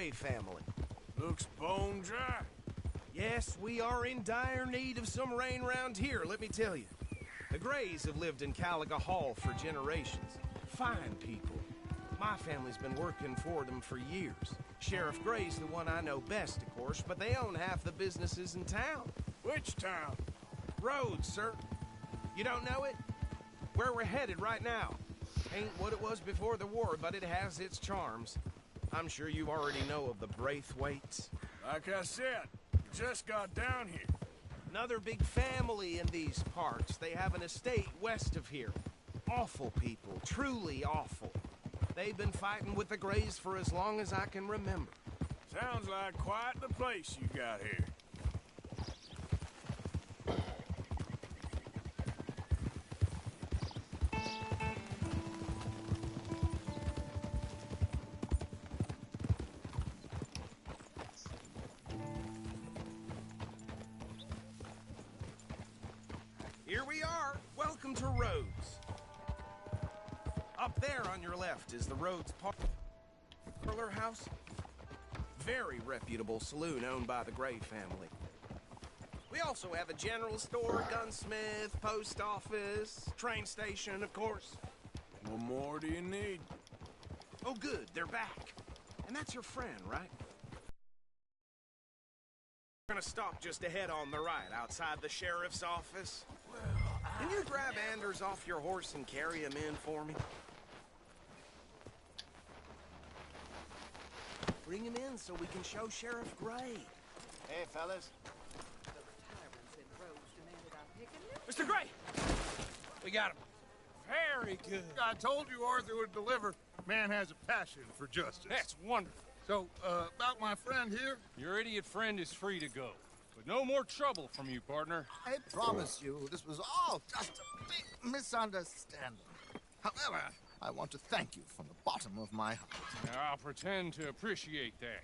Gray family. Looks bone dry. Yes, we are in dire need of some rain around here, let me tell you. The Grays have lived in Caliga Hall for generations. Fine people. My family's been working for them for years. Sheriff Gray's the one I know best, of course, but they own half the businesses in town. Which town? Rhodes, sir. You don't know it? Where we're headed right now. Ain't what it was before the war, but it has its charms. I'm sure you already know of the Braithwaites. Like I said, just got down here. Another big family in these parts. They have an estate west of here. Awful people, truly awful. They've been fighting with the Grays for as long as I can remember. Sounds like quite the place you got here. Here we are. Welcome to Rhodes. Up there on your left is the Rhodes Parlor House. Very reputable saloon owned by the Gray family. We also have a general store, gunsmith, post office, train station, of course. What more do you need? Oh, good. They're back. And that's your friend, right? We're gonna stop just ahead on the right, outside the sheriff's office. Can you grab Anders off your horse and carry him in for me? Bring him in so we can show Sheriff Gray. Hey, fellas. Mr. Gray! We got him. Very good. I told you Arthur would deliver. Man has a passion for justice. That's wonderful. So, about my friend here? Your idiot friend is free to go. But no more trouble from you, partner. I promise you, this was all just a big misunderstanding. However, I want to thank you from the bottom of my heart. Now, I'll pretend to appreciate that.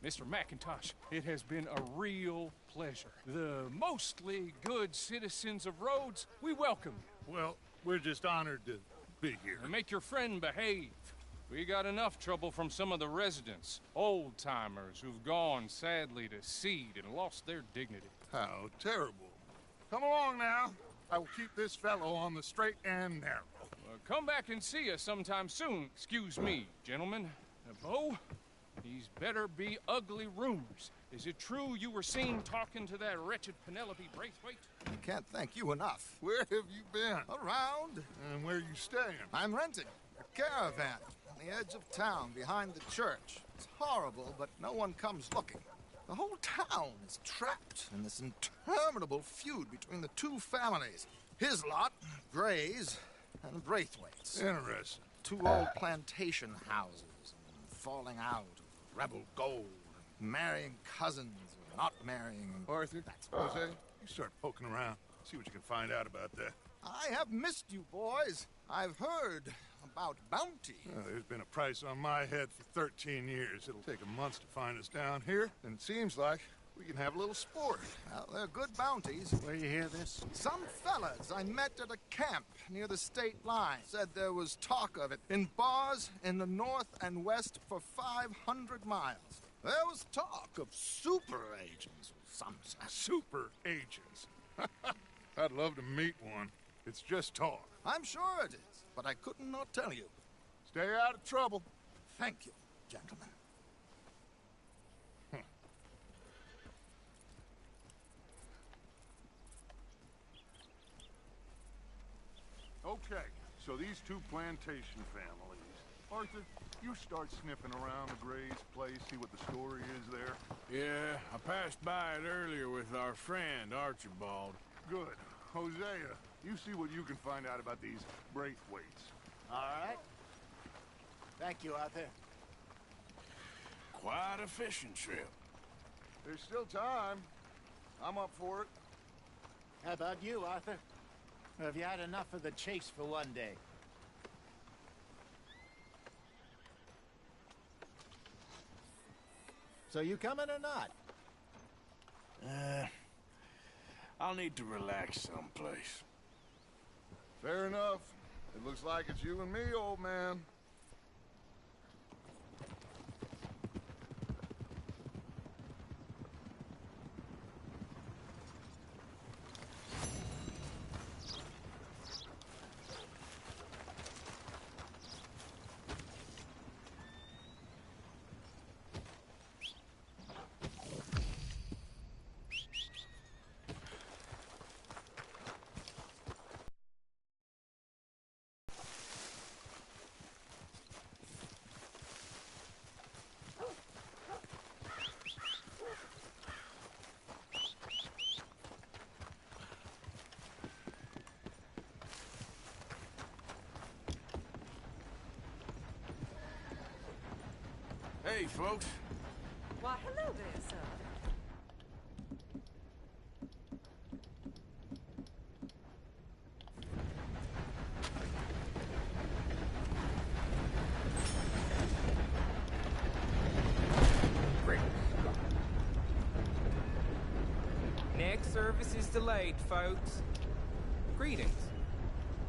Mr. McIntosh, it has been a real pleasure. The mostly good citizens of Rhodes, we welcome you. Well, we're just honored to be here. And make your friend behave. We got enough trouble from some of the residents, old-timers who've gone, sadly, to seed and lost their dignity. How terrible. Come along now. I will keep this fellow on the straight and narrow. Come back and see us sometime soon. Excuse me, gentlemen. Bo, these better be ugly rumors. Is it true you were seen talking to that wretched Penelope Braithwaite? I can't thank you enough. Where have you been? Around. And where are you staying? I'm renting a caravan on the edge of town behind the church. It's horrible, but no one comes looking. The whole town is trapped in this interminable feud between the two families. His lot, Gray's, and Braithwaite's. Interesting. Two old plantation houses, and falling out of rebel gold, and marrying cousins, or not marrying. Arthur, Jose, you start poking around. See what you can find out about that. I have missed you, boys. I've heard about bounty. There's been a price on my head for 13 years. It'll take a month to find us down here, and it seems like we can have a little sport. Well, they're good bounties. Where you hear this? Some fellas I met at a camp near the state line said there was talk of it in bars in the north and west for 500 miles. There was talk of super agents, some say. Super agents. I'd love to meet one. It's just talk. I'm sure it is, but I couldn't not tell you. Stay out of trouble. Thank you, gentlemen. Okay, so these two plantation families. Arthur, you start sniffing around the Gray's place, see what the story is there. Yeah, I passed by it earlier with our friend, Archibald. Good. Hosea, you see what you can find out about these Braithwaites. All right. Thank you, Arthur. Quite a fishing trip. There's still time. I'm up for it. How about you, Arthur? Or have you had enough of the chase for one day? So you coming or not? I'll need to relax someplace. Fair enough. It looks like it's you and me, old man. Hey, folks. Why, hello there, sir. Next service is delayed, folks. Greetings.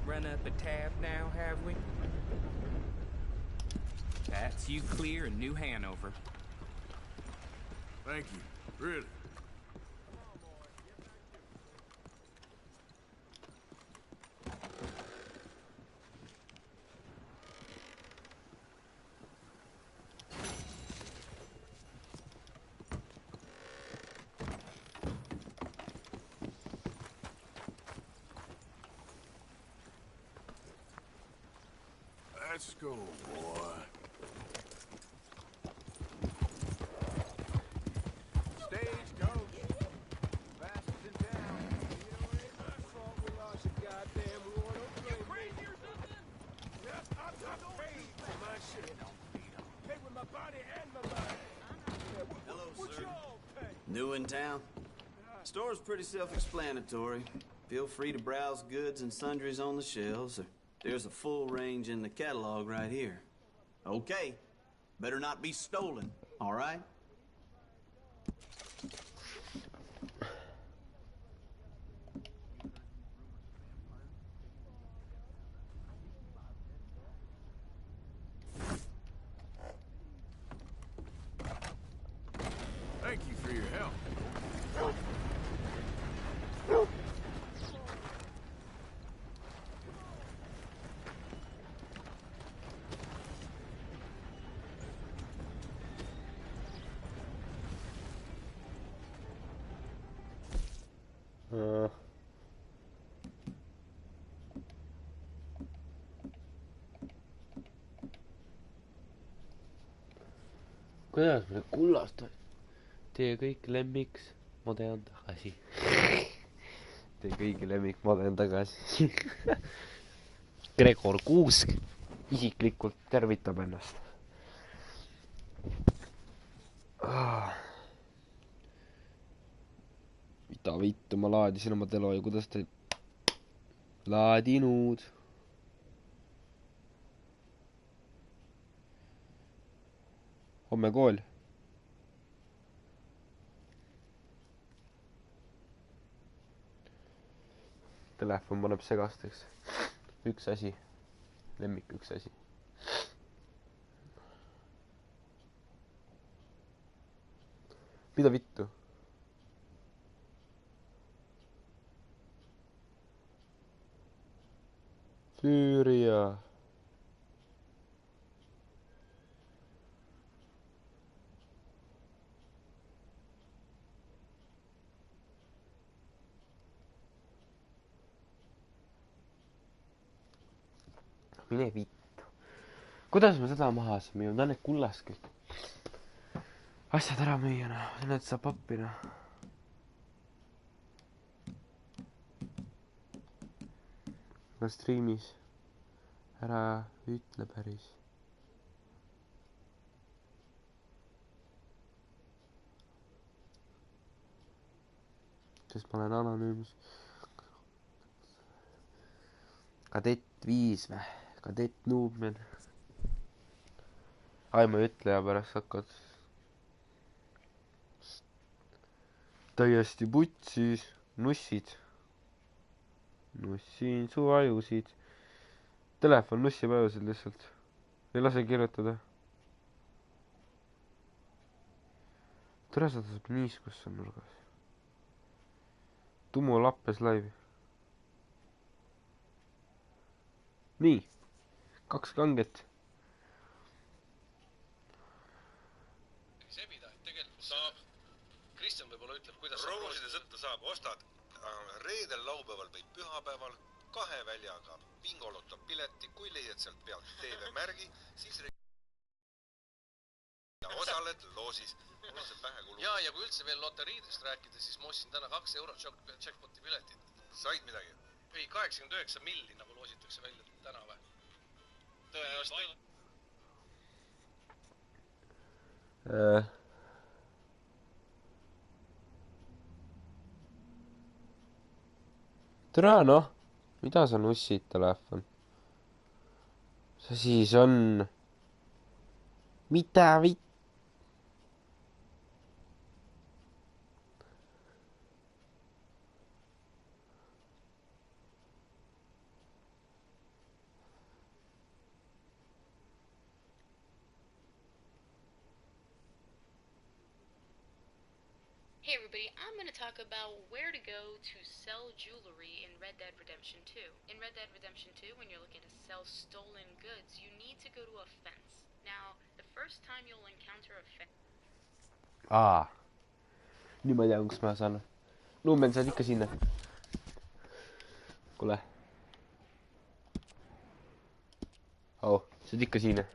Run up a tab now, have we? That's you clear in New Hanover. Thank you. Really. Let's go, boy. Stagecoach. Fastest in town. You know, it ain't my fault we lost a goddamn war. You crazy or something? Yes, I'm not paid for my shit. Paid with my body and my mind. Hello, What sir. y'all pay? New in town? Store's pretty self-explanatory. Feel free to browse goods and sundries on the shelves. There's a full range in the catalog right here. Okay. Better not be stolen, all right? Thank you for your help. Kuidas me kullast on? Teie kõik lemmiks, mode on tagasi. Teie kõigi lemmik, mode on tagasi. Gregor Kuusk isiklikult tervitab ennast. Mida vittu ma laadisin oma telo ja kuidas te laadinud? Homme kool. Telefon paneb segasteks. Üks asi. Lemmik üks asi. Mida vittu? Süüria. Mine vittu. Kuidas me seda maha saame? Ma tahan need kullast kõik asjad ära müüa, need saab appina. Aga streamis ära ütle päris. Sest ma olen anonüümis. Kadett 5 või? Kadett Nuubmen. Ai, ma ei ütle ja pärast hakkad täiesti putsis. Nussid. Nussin su ajusid. Telefon nussib ajusid lihtsalt. Ei lase kirjutada. Tere sa tasab niiskusse nurgas. Tumo lappes laivi. Nii. 2 kanget. See mida, tegelikult saab. Kristjan võib-olla ütleb, kuidas rooside sõtta saab. Ostad reedel, laupäeval või pühapäeval 2 väljaga bingoloto pileti, kui leiad sealt pealt TV-märgi, siis ja osaled loosis. Mul on see pähe kulu. Ja kui üldse veel loteriidest rääkida, siis ma ostsin täna 2 euro jackpoti piletit. Said midagi? Ei, 89 milli nagu loositakse välja täna või? Tõenäoliselt. tere noh, mida sa nussid, telefon? See siis on? Mida vitt? Hey everybody, I'm going to talk about where to go to sell jewelry in Red Dead Redemption 2. In Red Dead Redemption 2, when you're looking to sell stolen goods, you need to go to a fence. Now, the first time you'll encounter a fence... Nüüd ma tean, kus ma saan. Luumen, sa oled ikka sinna. Kuule. Sa oled ikka sinna.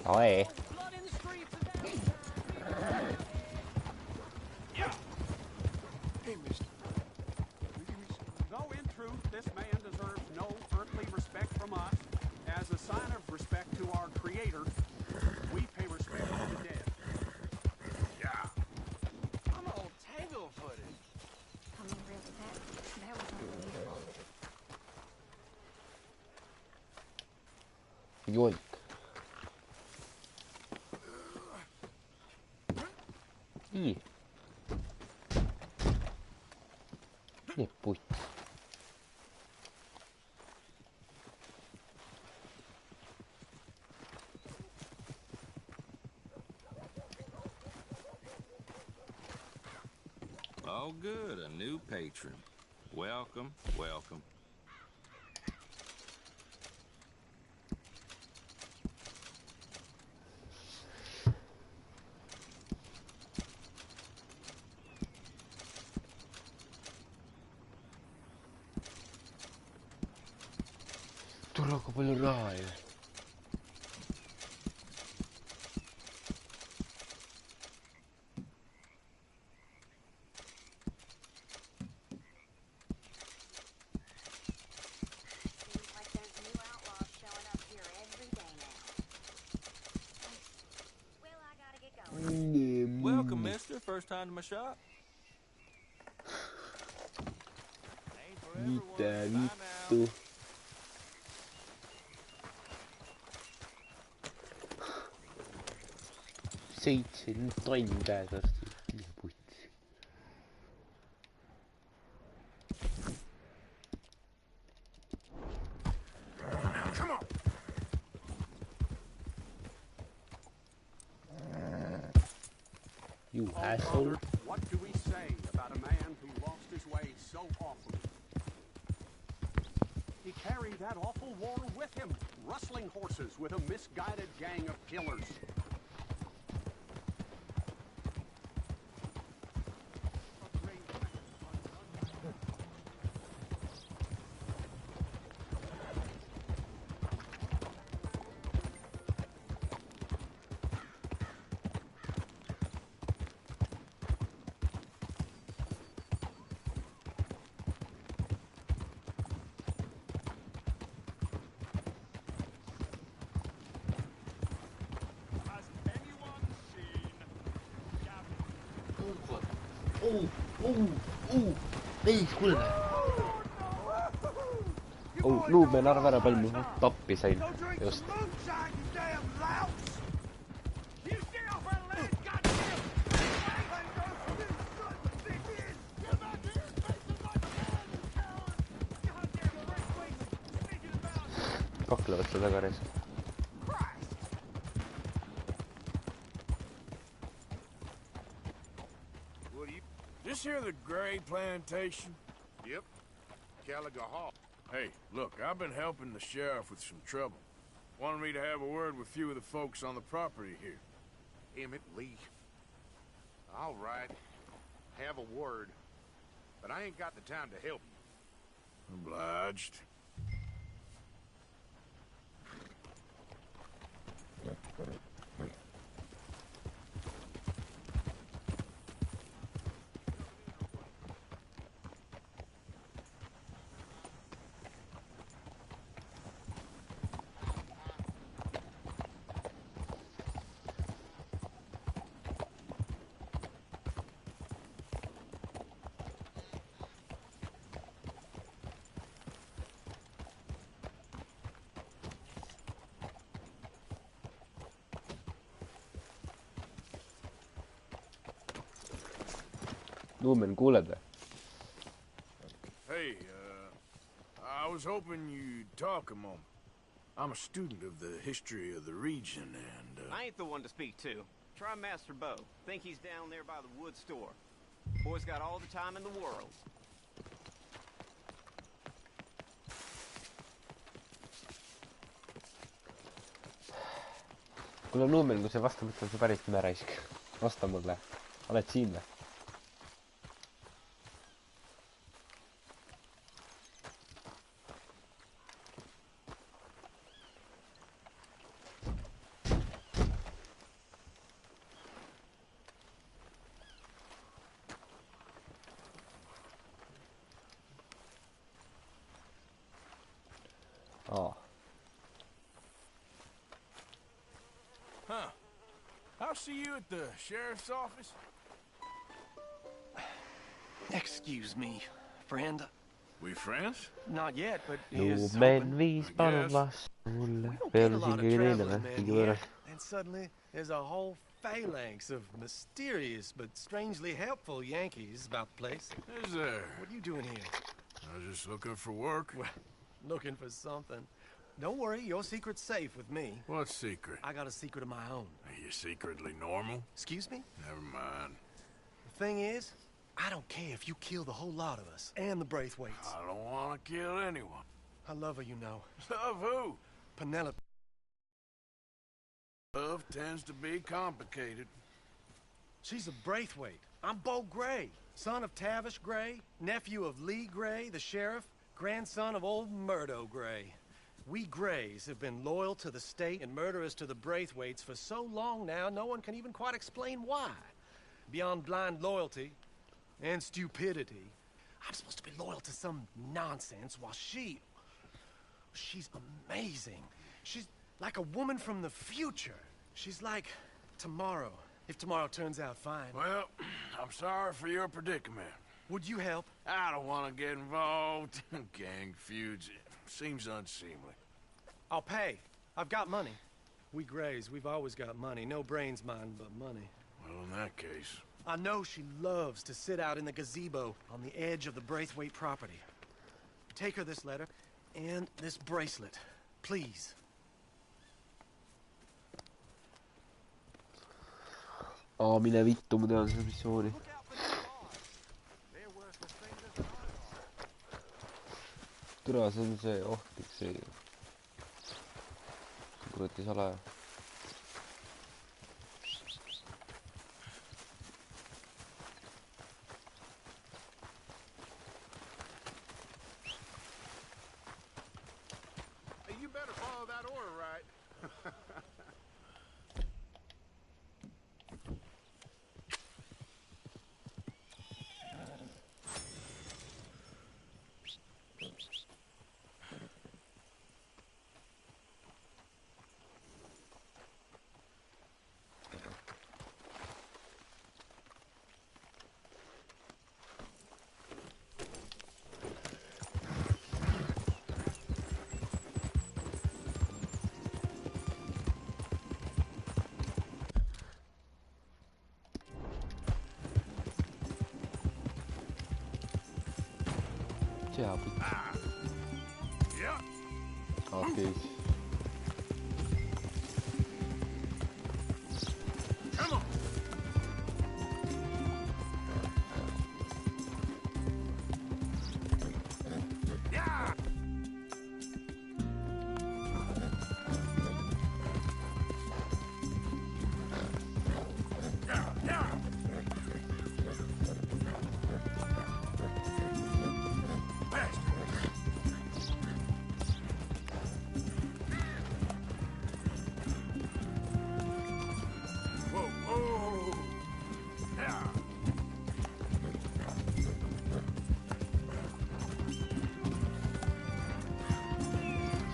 Oi. Hey, mister. Though in truth, this man deserves no earthly respect from us, as a sign of respect to our Creator, we pay respect to the dead. Yeah. I'm all tangle-footed. I mean, really, that was unbelievable. Yoink. Ep6. Oh, good, a new patron. Welcome, welcome. Tule, kui palju raha ei ole. Welcome, mister. First time to my shop. Mitä vittu? Seitse tonni käes varsti. Putsi. Come on. You asshole. What do we say about a man who lost his way so awfully? He carried that awful war with him, rustling horses with a misguided gang of killers. Ei, kuule. Luumen arva ära palju ma tappi sain. Just. Kaklevad seda tagares. This here the Gray Plantation? Yep. Caliga Hall. Hey, look, I've been helping the sheriff with some trouble. Wanted me to have a word with a few of the folks on the property here. Emmett Lee. All right. Have a word. But I ain't got the time to help you. Obliged. Nuumen, kuuled või? Hey, I was hoping you'd talk a moment. I'm a student of the history of the region, and, I ain't the one to speak to. Try Master Bo. Think he's down there by the wood store. Boy's got all the time in the world. Kuule Nuumen, kui see vasta mõtled, see päris nimeraisk. Vasta mulle. Oled siin või? Huh. I'll see you at the sheriff's office. Excuse me, friend. We friends? Not yet, but here's Nuumen viis palun vasta mulle. Peale siin kõige teine või? Kõige võõras. And suddenly, there's a whole phalanx of mysterious but strangely helpful Yankees about the place. Is there? What are you doing here? I was just looking for work. Well, looking for something. Don't worry, your secret's safe with me. What secret? I got a secret of my own. Are you secretly normal? Excuse me? Never mind. The thing is, I don't care if you kill the whole lot of us and the Braithwaites. I don't want to kill anyone. I love her, you know. Love who? Penelope. Love tends to be complicated. She's a Braithwaite. I'm Bo Gray, son of Tavish Gray, nephew of Lee Gray, the sheriff, grandson of old Murdo Gray. We Grays have been loyal to the state and murderers to the Braithwaites for so long now, no one can even quite explain why. Beyond blind loyalty and stupidity, I'm supposed to be loyal to some nonsense while she's amazing. She's like a woman from the future. She's like tomorrow, if tomorrow turns out fine. Well, I'm sorry for your predicament. Would you help? I don't want to get involved. Gang feuds. Seems unseemly. I'll pay. I've got money. We Grays, we've always got money. No brains, mind, but money. Well, in that case... I know she loves to sit out in the gazebo on the edge of the Braithwaite property. Take her this letter and this bracelet, please. Mine vittu, ma tean seda missiooni. Türa, see on see ohtlik see. Kuradi salaja. You better follow that order, right? Yeah. Okay. Come on. Yeah.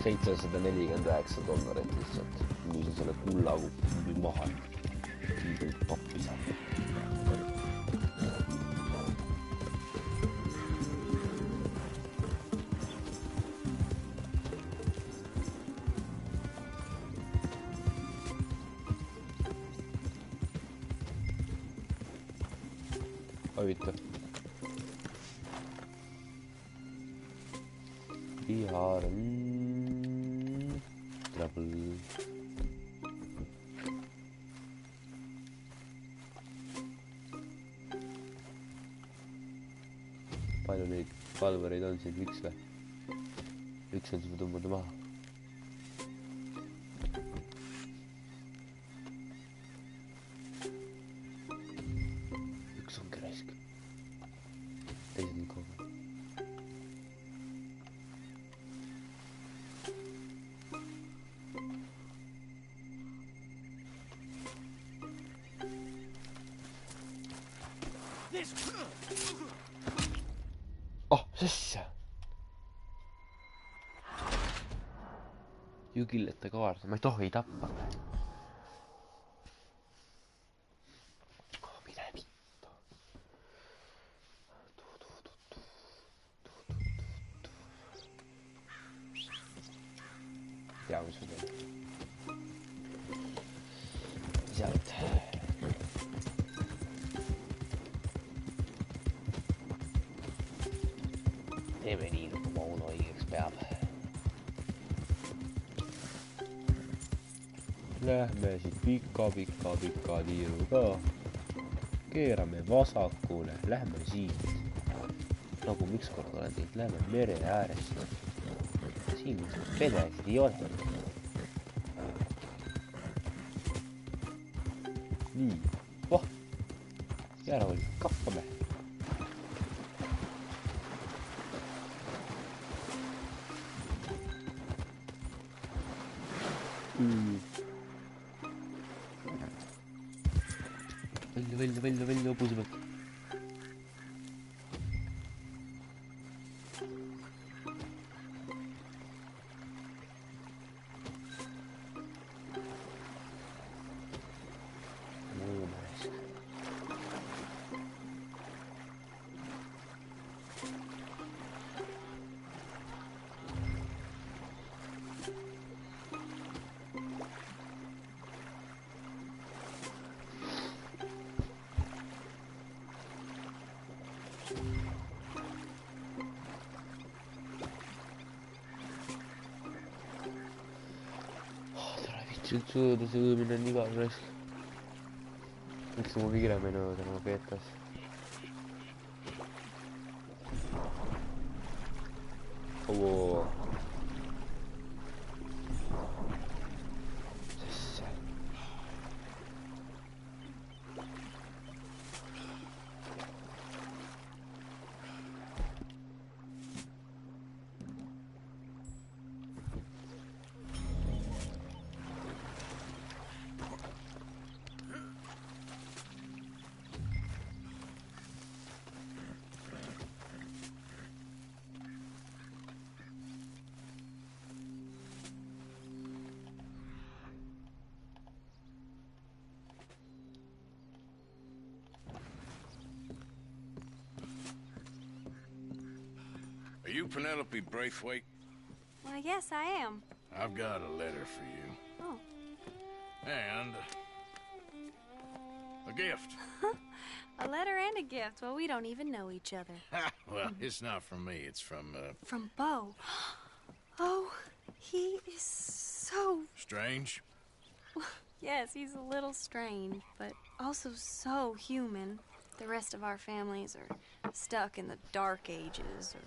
$749 lihtsalt. Müüsin selle kulla maha. Kiidult pappis. Huvitav. Trouble. Palju neid valvureid on siin? Üks või? Üks on siin tõmmata maha. Üks ongi raisk. Teised on kogu. Oh, sessa! Jugillete kaarda, ma ei tohi tappa. Oh, mine vittu. Tea, mis ma teen. Sealt. Teeme nii, nagu Mauno õigeks peab. Lähme siit pika tiiruga. Keerame vasakule. Lähme siit. Nagu ma ükskord olen teinud. Lähme mere äärest. Siin pedesid ei ole. Nii. Oh. Ära oli. Kappame. Välja hobuse pealt. Sõõda sõõmine on igal raisk. Miks mu kiiremini täna peetas? Oo. Sesse. Are you Penelope Braithwaite? Well, yes, I am. I've got a letter for you. Oh. And a gift. A letter and a gift. Well, we don't even know each other. Well, it's not from me. It's from, From Bo. Oh, he is so... Strange? Yes, he's a little strange, but also so human. The rest of our families are stuck in the Dark Ages, or...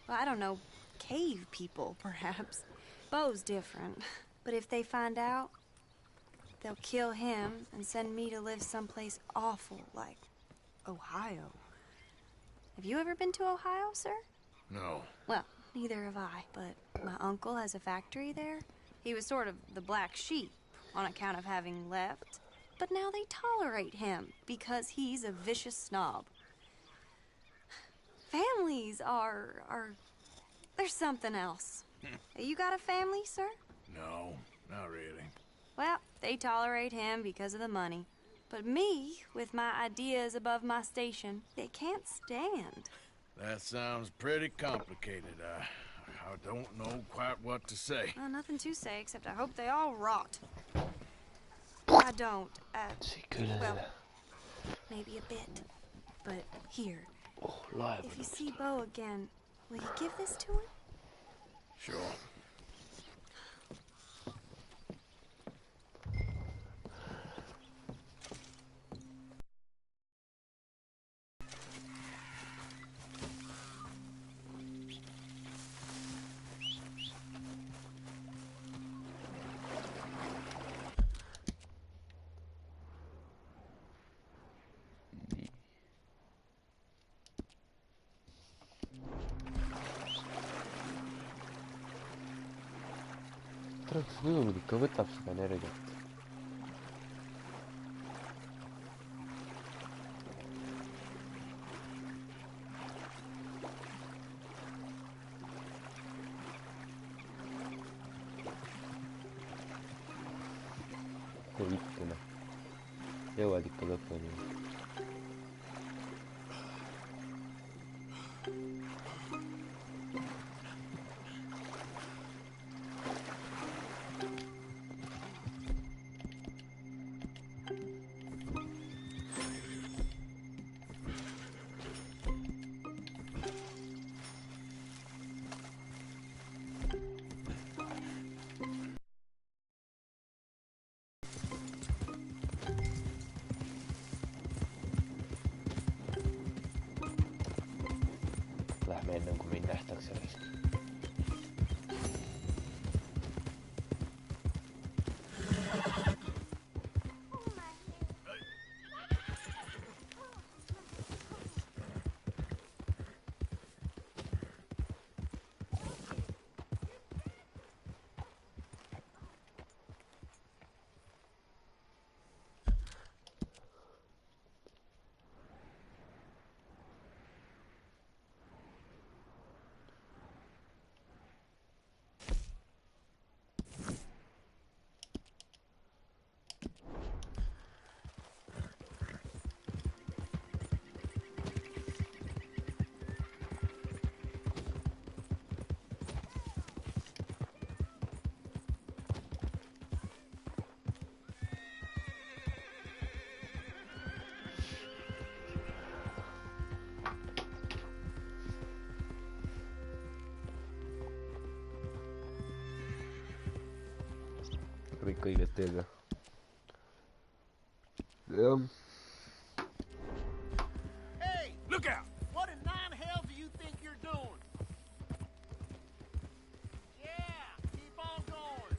Well, I don't know, cave people, perhaps. Bo's different. But if they find out, they'll kill him and send me to live someplace awful, like Ohio. Have you ever been to Ohio, sir? No. Well, neither have I, but my uncle has a factory there. He was sort of the black sheep on account of having left. But now they tolerate him because he's a vicious snob. Families are... There's something else. You got a family, sir? No, not really. Well, they tolerate him because of the money. But me, with my ideas above my station, they can't stand. That sounds pretty complicated. I don't know quite what to say. Well, nothing to say, except I hope they all rot. I don't. Well, maybe a bit. But here, if you see Bo again, will you give this to him? kas ujumine ikka võtab seda energiat? Vittune. Jõuad ikka lõpuni. Lähme enne, kui meid nähtakse risk. Ikka õiget teed või? Jah. Hey! Look out! What in nine hell do you think you're doing? Yeah! Keep on going!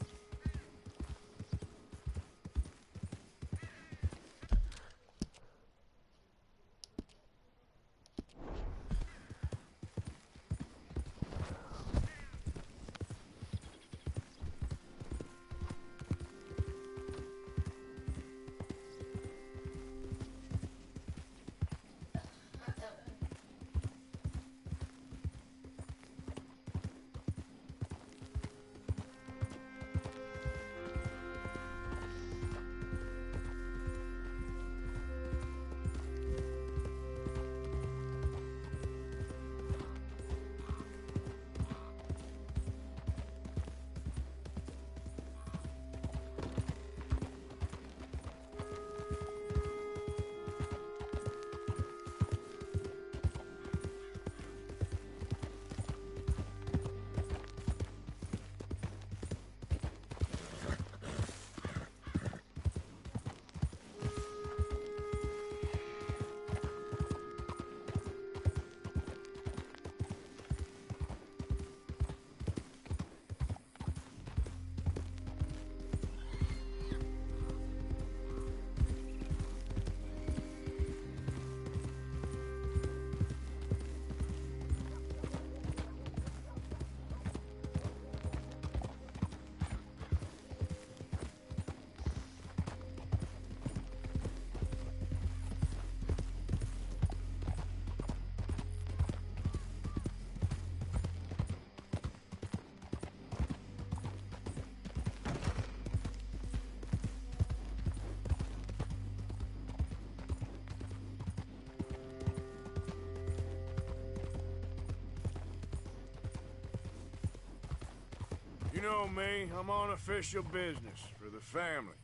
You know me, I'm on official business for the family.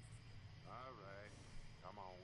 All right, come on.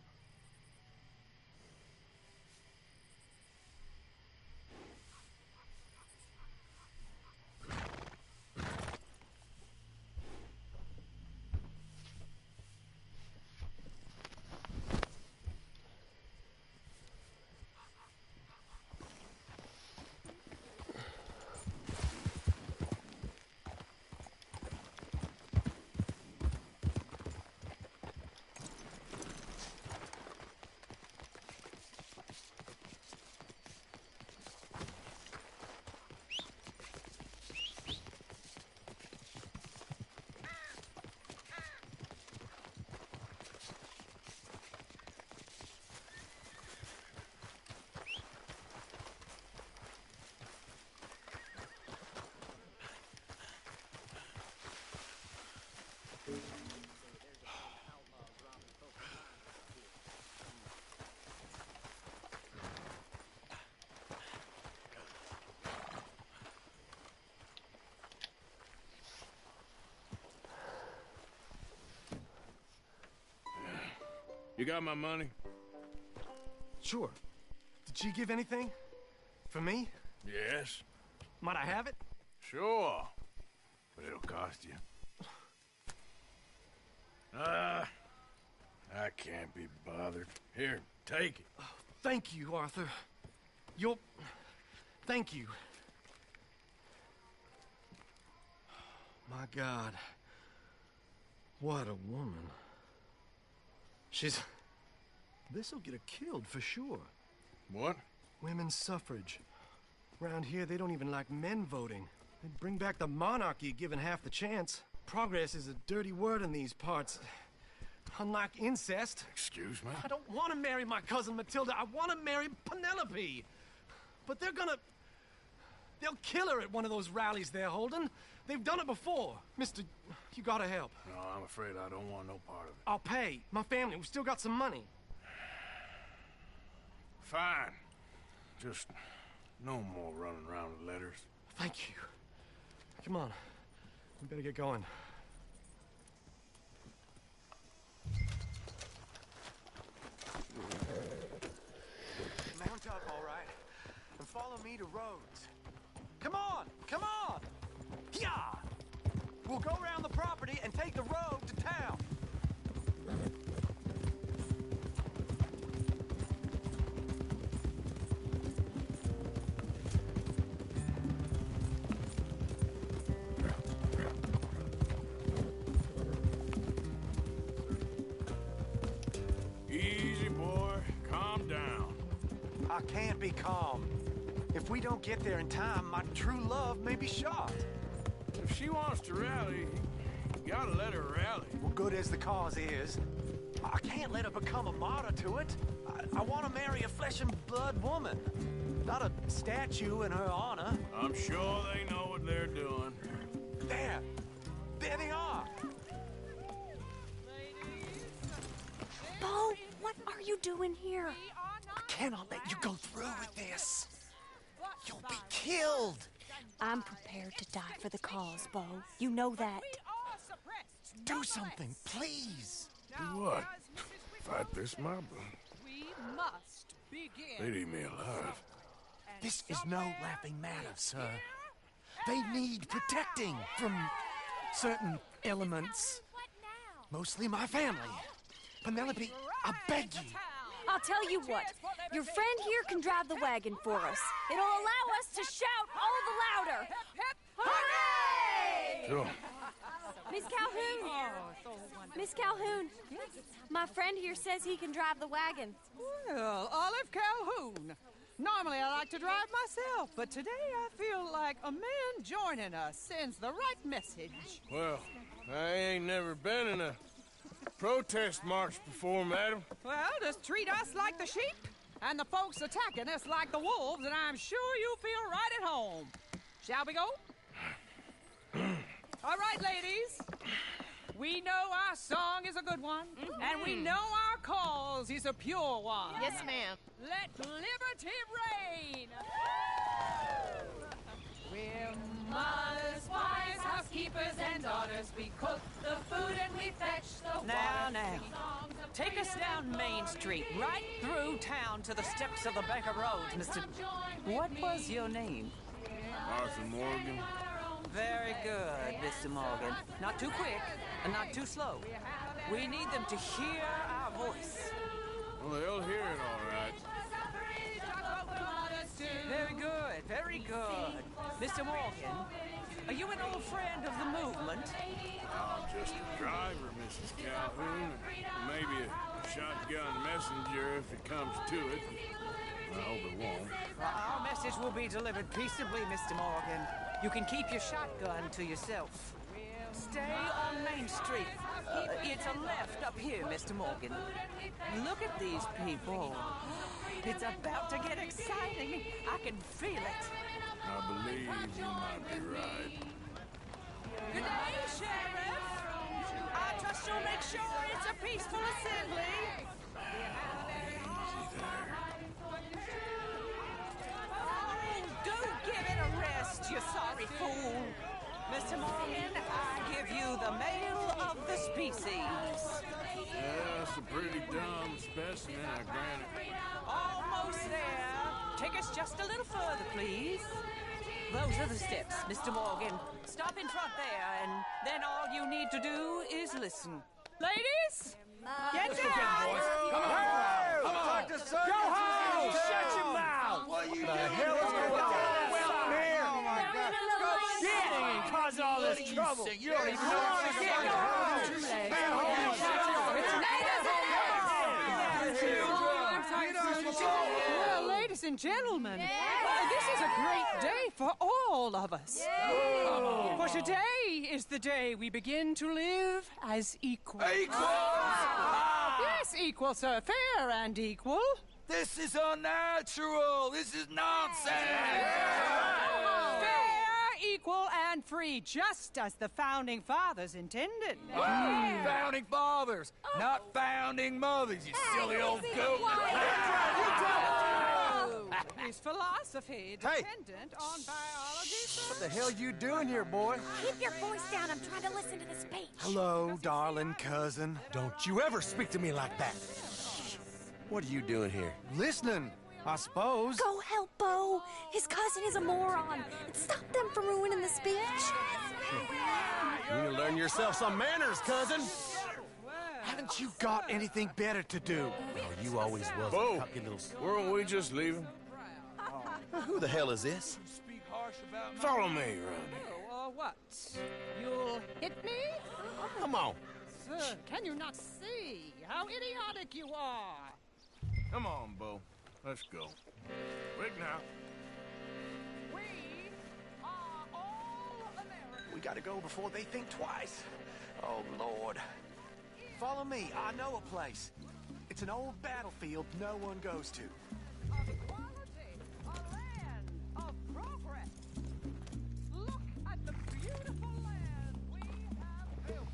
You got my money? Sure. Did she give anything? For me? Yes. Might I have it? Sure. But it'll cost you. I can't be bothered. Here, take it. Oh, thank you, Arthur. Thank you. My God. What a woman. This'll get her killed for sure. What? Women's suffrage. Around here, they don't even like men voting. They'd bring back the monarchy given half the chance. Progress is a dirty word in these parts. Unlike incest. Excuse me? I don't want to marry my cousin Matilda. I want to marry Penelope. But they'll kill her at one of those rallies they're holding. They've done it before. Mister, you gotta help. No, I'm afraid I don't want no part of it. I'll pay. My family, we've still got some money. Fine. Just no more running around with letters. Thank you. Come on. We better get going. Mount up, all right, and follow me to Rhodes. Come on! Come on! Yeah! We'll go around the property and take the road to town. Easy, boy. Calm down. I can't be calm. If we don't get there in time, my true love may be shot. If she wants to rally, you gotta let her rally. Well, good as the cause is, I can't let her become a martyr to it. I want to marry a flesh and blood woman, not a statue in her honor. I'm sure they know what they're doing. There they are. Bo, what are you doing here? I cannot let you go through with this. You'll be killed. I'm prepared to die for the cause, Bo. You know that. Do something, please. Do what? Fight this mob? We must begin. They'd eat me alive. This is no laughing matter, sir. They need protecting from certain elements. Mostly my family. Penelope, I beg you. I'll tell you what. Your friend here can drive the wagon for us. It'll allow us to shout all the louder. Hooray! Sure. Miss Calhoun! Miss Calhoun! My friend here says he can drive the wagon. Well, Olive Calhoun. Normally I like to drive myself, but today I feel like a man joining us sends the right message. Well, I ain't never been in a protest march before, madam. Well, just treat us like the sheep, and the folks attacking us like the wolves, and I'm sure you feel right at home. Shall we go? All right, ladies. We know our song is a good one, and we know our cause is a pure one. Yes, ma'am. Let liberty reign! We're mothers, wives, housekeepers, and daughters. We cook the food and we fetch the water. Now. Take us down Main Street, right through town to the steps of the Baker Road, Mr. What was your name? Arthur Morgan. Very good, Mr. Morgan. Not too quick and not too slow. We need them to hear our voice. Well, they'll hear it all right. Very good, very good. Mr. Morgan, are you an old friend of the movement? I'm just a driver, Mrs. Calhoun, and maybe a shotgun messenger if it comes to it. I hope it won't. Well, our message will be delivered peaceably, Mr. Morgan. You can keep your shotgun to yourself. Stay on Main Street. It's a left up here, Mr. Morgan. Look at these people. It's about to get exciting. I can feel it. I believe you might be right. Good day, Sheriff. I trust you'll make sure it's a peaceful assembly. Do give it a rest, you sorry fool. Mr. Morgan, I give you the male of the species. Yes, a pretty dumb specimen, I grant it. Almost there. Take us just a little further, please. Those are the steps, Mr. Morgan. Stop in front there, and then all you need to do is listen. Ladies, get down! Come on! Come on! Go home! Shut your mouth! What are you doing? The hell is going on? Welcome here! Oh my God! Go get and cause all this trouble! You don't even know what to get! Go home! Well, ladies and gentlemen, this is a great day for all of us. For today is the day we begin to live as equals. Yes, equal, sir. Fair and equal. This is unnatural! This is nonsense! Fair, equal, and free, just as the Founding Fathers intended. Founding fathers, not founding mothers, you silly old goat! His philosophy dependent on biology. What the hell you doing here, boy? Keep your voice down. I'm trying to listen to the speech. Hello, darling cousin. Don't you ever speak to me like that. What are you doing here? Listening, I suppose. Go help Bo. His cousin is a moron. And stop them from ruining the speech. You need to learn yourself some manners, cousin. Haven't you got anything better to do? Oh, you always was. Bo, weren't we just leaving? Who the hell is this? Follow me, Rodney. What? You'll hit me? Come on. Sir, can you not see how idiotic you are? Come on, Bo. Let's go. Quick now. We are all Americans. We gotta go before they think twice. Oh, Lord. Follow me. I know a place. It's an old battlefield no one goes to. Of equality, a land of progress. Look at the beautiful land we have built.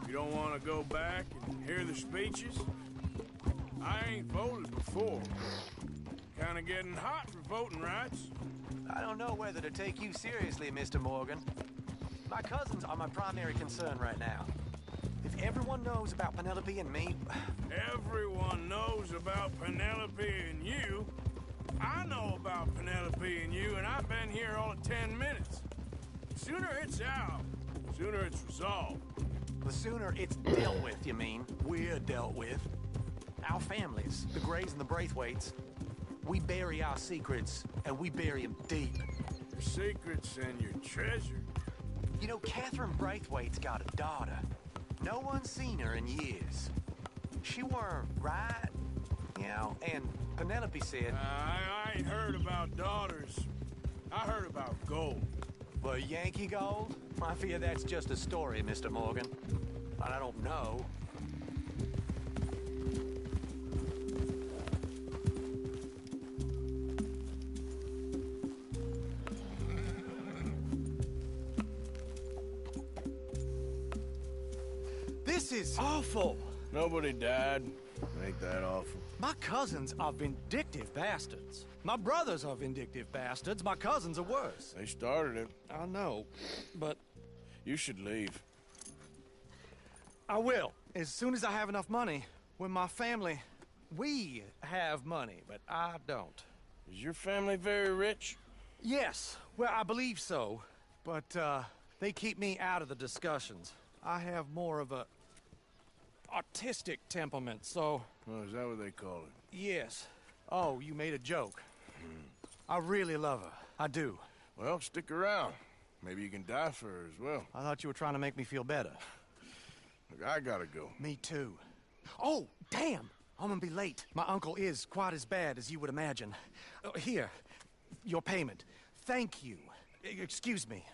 You don't want to go back and hear the speeches? I ain't voted before. Kind of getting hot for voting rights. I don't know whether to take you seriously, Mr. Morgan. My cousins are my primary concern right now. If everyone knows about Penelope and me... Everyone knows about Penelope and you. I know about Penelope and you, and I've been here all of 10 minutes. Sooner it's out, sooner it's resolved. The sooner it's dealt with, you mean? We're dealt with. Our families, the Grays and the Braithwaites, we bury our secrets, and we bury them deep. Your secrets and your treasure. You know, Catherine Braithwaite's got a daughter. No one's seen her in years. She weren't right, you know, and Penelope said... I ain't heard about daughters. I heard about gold. Well, Yankee gold? I fear that's just a story, Mr. Morgan. But I don't know. This is awful. Nobody died. Ain't that awful. My cousins are vindictive bastards. My brothers are vindictive bastards. My cousins are worse. They started it. I know, but... You should leave. I will, as soon as I have enough money. When my family... We have money, but I don't. Is your family very rich? Yes, well, I believe so. But, they keep me out of the discussions. I have more of a... artistic temperament, so... Oh, is that what they call it? Yes. Oh, you made a joke. I really love her. I do. Well, stick around. Maybe you can die for her as well. I thought you were trying to make me feel better. Look, I gotta go. Me too. Oh, damn! I'm gonna be late. My uncle is quite as bad as you would imagine. Here, your payment. Thank you. Excuse me.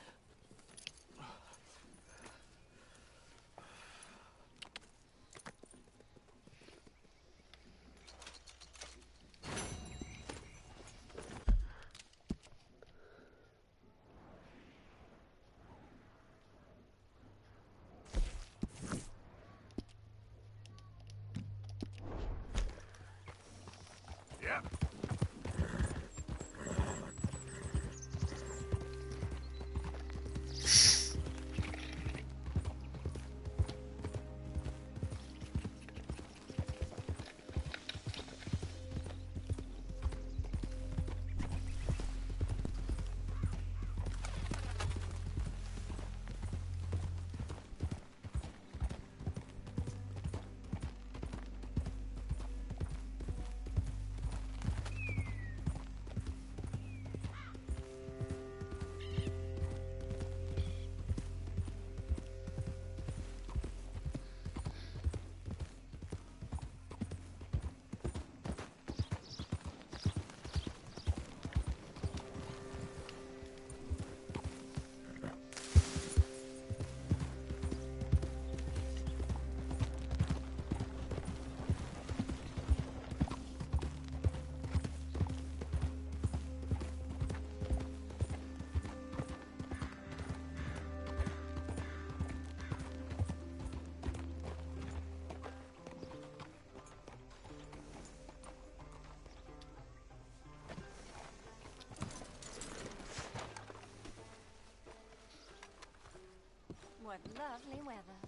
What lovely weather.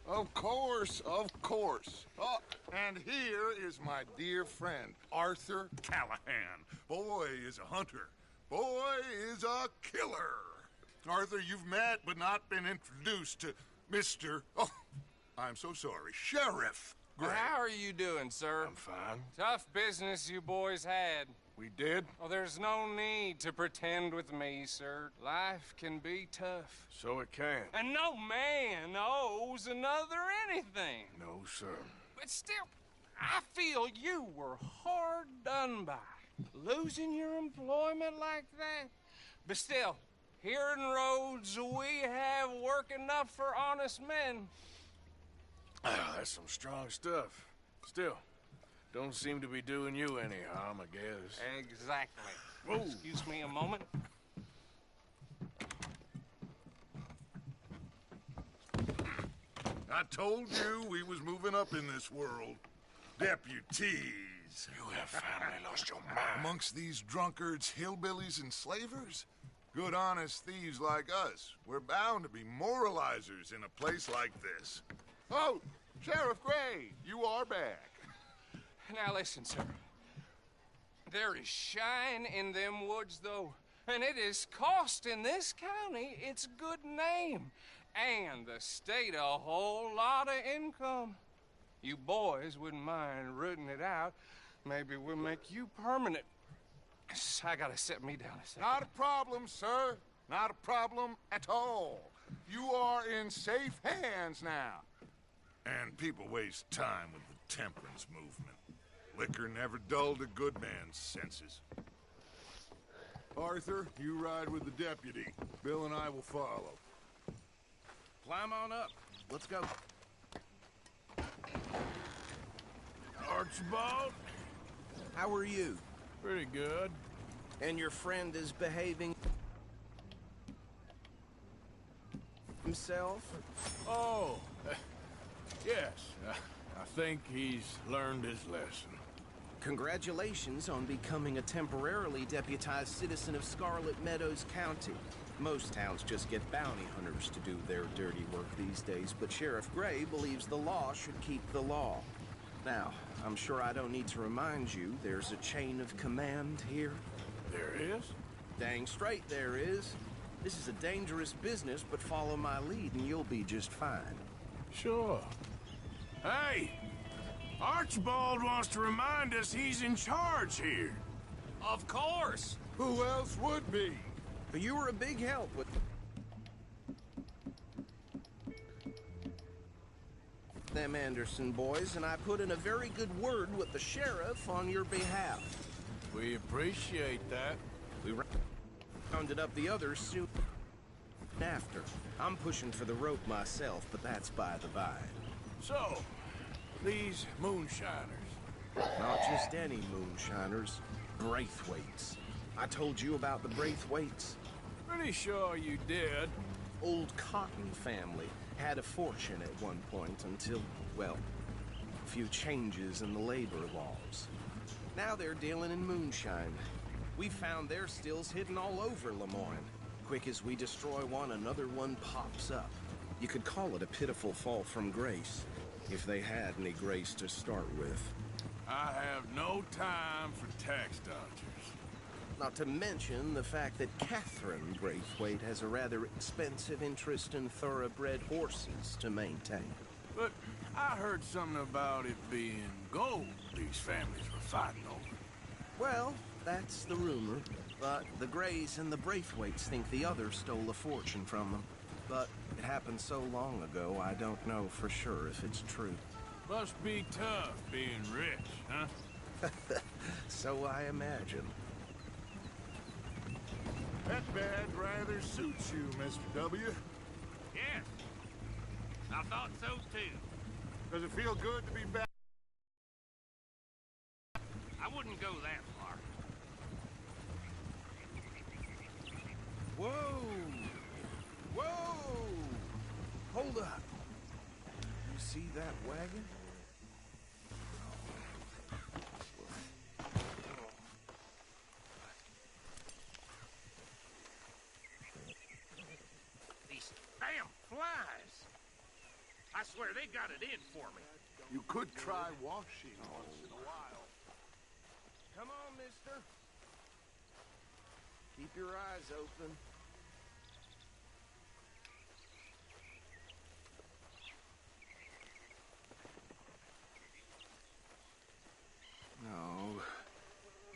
Of course, of course. Oh, and here is my dear friend, Arthur Callahan. Boy is a hunter. Boy is a killer. Arthur, you've met but not been introduced to Mr. Oh, I'm so sorry, Sheriff Gray. How are you doing, sir? I'm fine. Tough business you boys had. We did? Oh, there's no need to pretend with me, sir. Life can be tough. So it can. And no man owes another anything. No, sir. But still, I feel you were hard done by. Losing your employment like that. But still, here in Rhodes, we have work enough for honest men. That's some strong stuff. Still, don't seem to be doing you any harm, I guess. Exactly. Whoa. Excuse me a moment. I told you we was moving up in this world. Deputies. You have finally lost your mind. Amongst these drunkards, hillbillies, and slavers? Good, honest thieves like us. We're bound to be moralizers in a place like this. Oh, Sheriff Gray, you are back. Now listen, sir. There is shine in them woods, though, and it is costing this county its good name and the state a whole lot of income. You boys wouldn't mind rooting it out. Maybe we'll make you permanent. I gotta set me down a second. Not a problem, sir. Not a problem at all. You are in safe hands now. And people waste time with the temperance movement. Liquor never dulled a good man's senses. Arthur, you ride with the deputy. Bill and I will follow. Climb on up. Let's go. Archibald? How are you? Pretty good. And your friend is behaving himself? Oh, yes. I think he's learned his lesson. Congratulations on becoming a temporarily deputized citizen of Scarlet Meadows County. Most towns just get bounty hunters to do their dirty work these days, but Sheriff Gray believes the law should keep the law. Now, I'm sure I don't need to remind you there's a chain of command here. There is? Dang straight there is. This is a dangerous business, but follow my lead and you'll be just fine. Sure. Hey! Archibald wants to remind us he's in charge here. Of course! Who else would be? But you were a big help with them Anderson boys, and I put in a very good word with the sheriff on your behalf. We appreciate that. We rounded up the others soon after. I'm pushing for the rope myself, but that's by the by. So, these moonshiners. Not just any moonshiners. Braithwaites. I told you about the Braithwaites. Pretty sure you did. Old Cotton family. Had a fortune at one point until, well, a few changes in the labor laws. Now they're dealing in moonshine. We found their stills hidden all over Lemoyne. Quick as we destroy one, another one pops up. You could call it a pitiful fall from grace, if they had any grace to start with. I have no time for tax dodgers. Not to mention the fact that Catherine Braithwaite has a rather expensive interest in thoroughbred horses to maintain. But I heard something about it being gold these families were fighting over. Well, that's the rumor. But the Grays and the Braithwaites think the others stole a fortune from them. But it happened so long ago, I don't know for sure if it's true. Must be tough being rich, huh? So I imagine. That badge rather suits you, Mr. W. Yes. I thought so, too. Does it feel good to be back? I wouldn't go that far. Whoa! Whoa! Hold up. You see that wagon? I swear they got it in for me. You could try washing once in a while. Come on, mister. Keep your eyes open. No,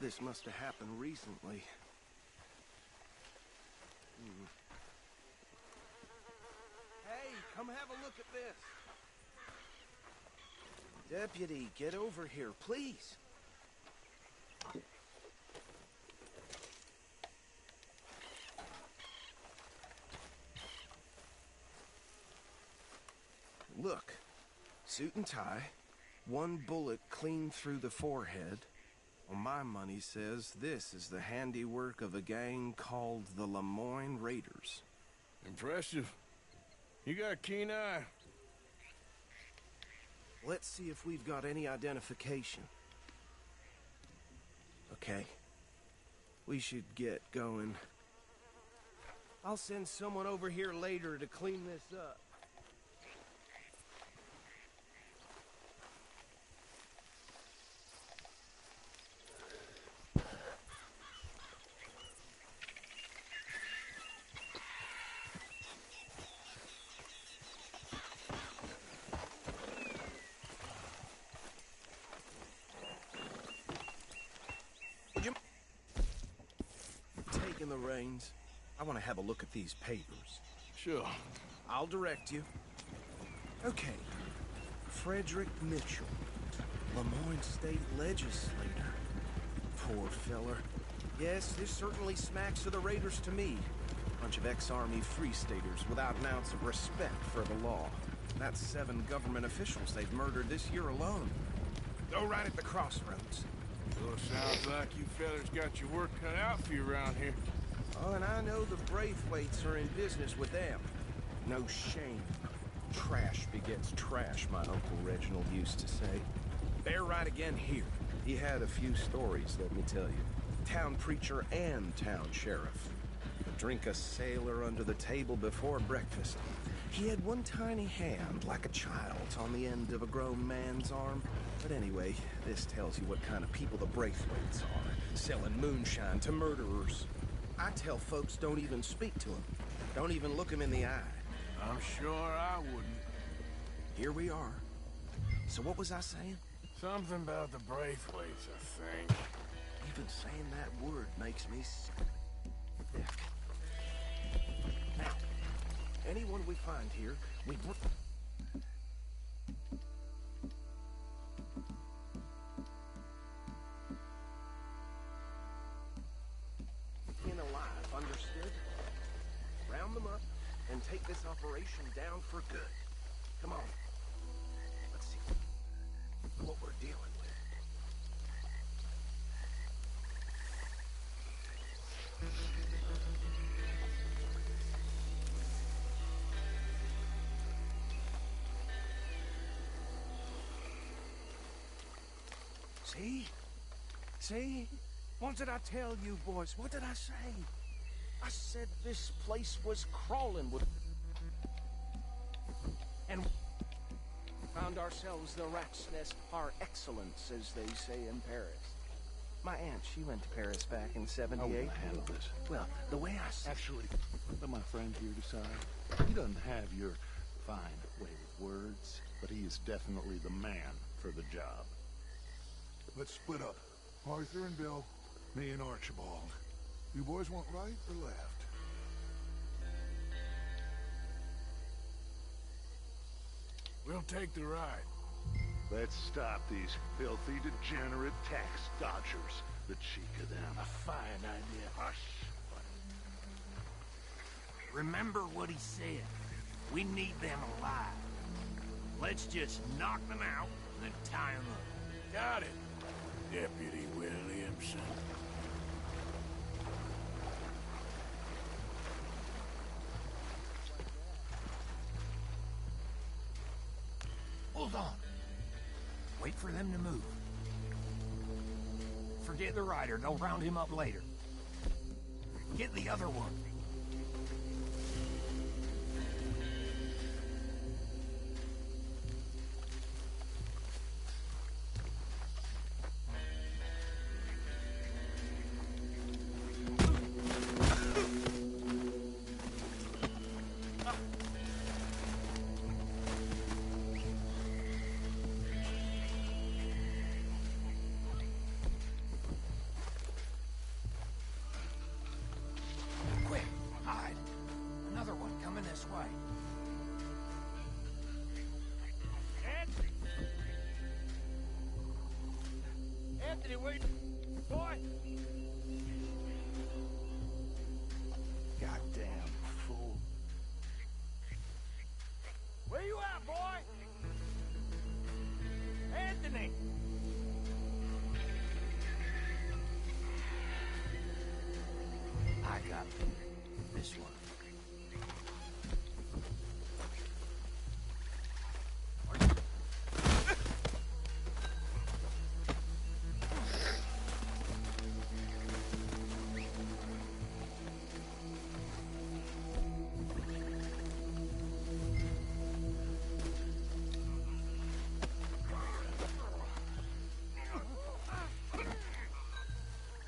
this must have happened recently. Hey, come have a look at this. Deputy, get over here, please. Look, suit and tie, one bullet clean through the forehead. Well, my money says this is the handiwork of a gang called the Lemoyne Raiders. Impressive. You got a keen eye. Let's see if we've got any identification. Okay. We should get going. I'll send someone over here later to clean this up. Taking the reins. I want to have a look at these papers. Sure. I'll direct you. Okay. Frederick Mitchell, Lemoyne State Legislator. Poor feller. Yes, this certainly smacks of the Raiders to me. Bunch of ex-Army Free Staters without an ounce of respect for the law. That's 7 government officials they've murdered this year alone. Go right at the crossroads. Sure sounds like you fellas got your work cut out for you around here. Oh, and I know the Braithwaites are in business with them. No shame. Trash begets trash, my Uncle Reginald used to say. They're right again here. He had a few stories, let me tell you. Town preacher and town sheriff. Drink a sailor under the table before breakfast. He had one tiny hand, like a child's, on the end of a grown man's arm. But anyway, this tells you what kind of people the Braithwaites are, selling moonshine to murderers. I tell folks don't even speak to them. Don't even look them in the eye. I'm sure I wouldn't. Here we are. So what was I saying? Something about the Braithwaites, I think. Even saying that word makes me sick. Now, anyone we find here, we... alive, understood? Round them up and take this operation down for good. Come on. Let's see what we're dealing with. See? See? What did I tell you, boys? What did I say? I said this place was crawling with... And found ourselves the rat's nest par excellence, as they say in Paris. My aunt, she went to Paris back in '78. How will I handle this? Well, the way I see... Actually, let my friend here decide. He doesn't have your fine way with words, but he is definitely the man for the job. Let's split up. Arthur and Bill, me and Archibald. You boys want right or left? We'll take the ride. Let's stop these filthy, degenerate tax dodgers. The cheek of them. A fine idea. Hush. Remember what he said. We need them alive. Let's just knock them out, then tie them up. Got it, Deputy Williamson. Hold on. Wait for them to move. Forget the rider. They'll round him up later. Get the other one. this way. Anthony, wait. Boy! Goddamn fool. Where you at, boy? Anthony! I got this one.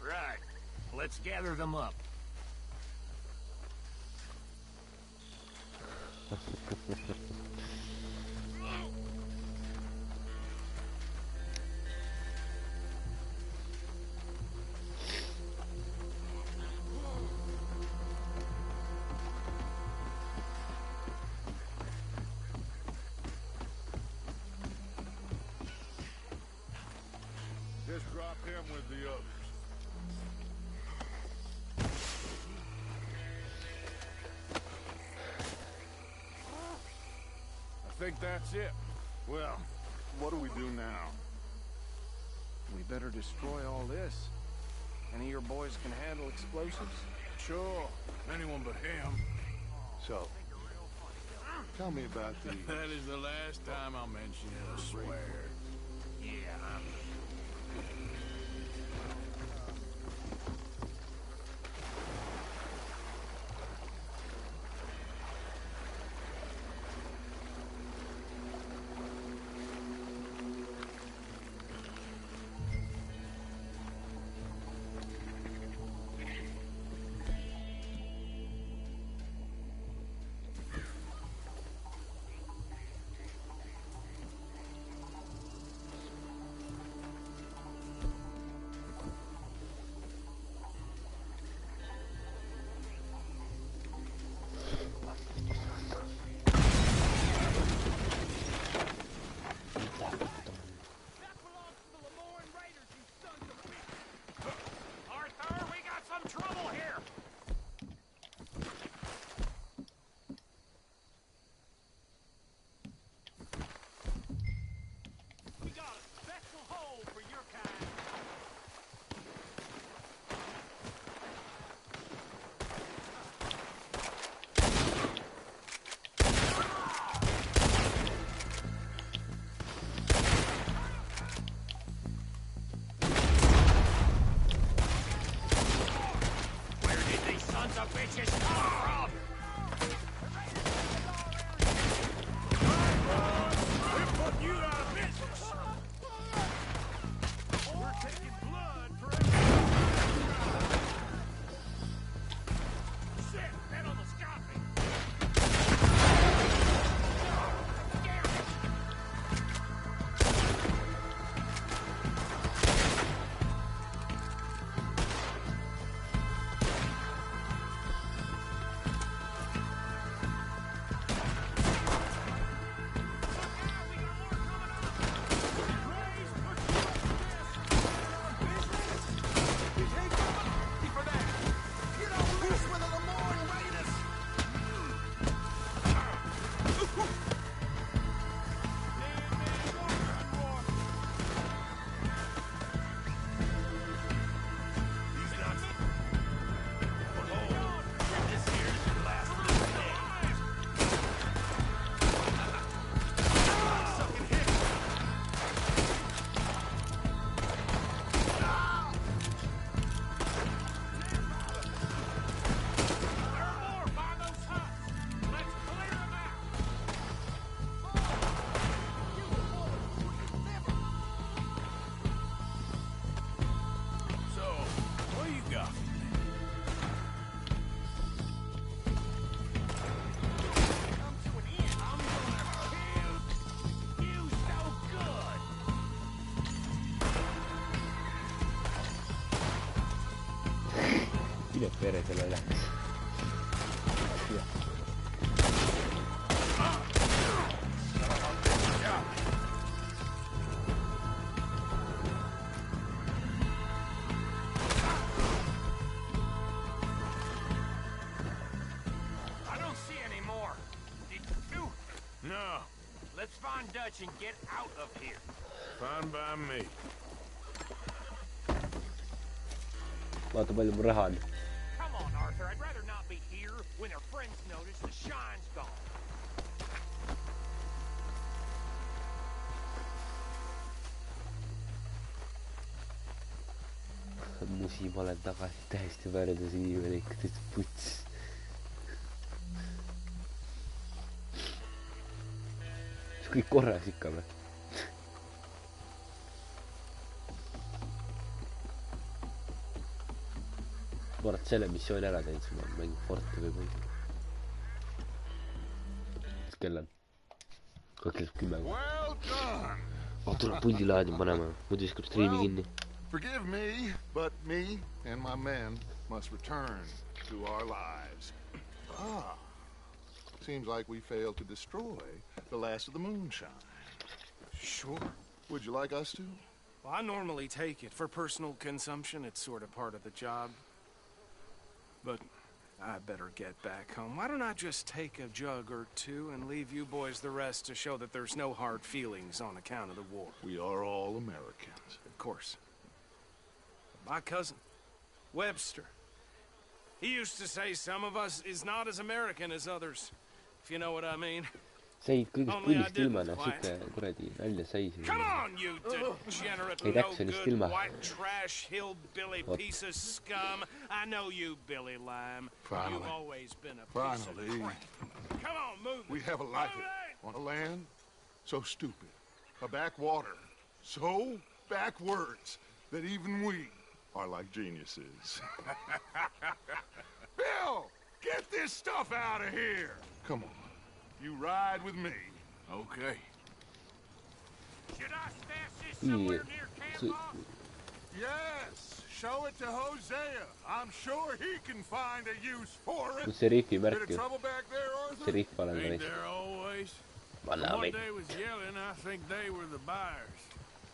Right. Let's gather them up. Just drop him with the others. I think that's it. Well, what do we do now? We better destroy all this. Any of your boys can handle explosives? Sure. Anyone but him. So, tell me about the... That is the last time I'll mention it, I swear. Yeah. Mine peredele läks. No. Let's find Dutch and get out of here. Fine by me. Vaata palju mu raha on. Come on, Arthur. I'd rather not be here when their friends notice the shine's gone. Musi, ma olen tagasi täiesti väärdas inimene, ikka täitsa puts. See kõik korras ikka või? Ma olen selle missiooni ära teinud, siis ma mängin Forti või mingi. Mis kell on? 10. Tuleb puldi laadi panema, muidu viskab striimi kinni. Forgive me, but me and my men must return to our lives. Ah, seems like we failed to destroy the last of the moonshine. Sure. Would you like us to? Well, I normally take it for personal consumption. It's sort of part of the job. But I better get back home. Why don't I just take a jug or two and leave you boys the rest to show that there's no hard feelings on account of the war? We are all Americans. Of course. My cousin, Webster. He used to say some of us is not as American as others, if you know what I mean. Säid kõigest pullist ilma, noh, siuke kuradi nalja sai siin. Come on, you degenerate, no-good, white trash, hillbilly piece of scum. I know you, Billy Lime. Finally. You've always been a piece of crap. Come on, move. We have a life on a land so stupid, a backwater so backwards that even we are like geniuses. Bill, get this stuff out of here. Come on. You ride with me. Okay. Should I stash this somewhere near camp? Yes. Show it to Hosea. I'm sure he can find a use for it. Serifi märk Bit of ju. trouble back there, Arthur? Serif olen Ain't ka there always? Vana One veit. day was yelling, I think they were the buyers.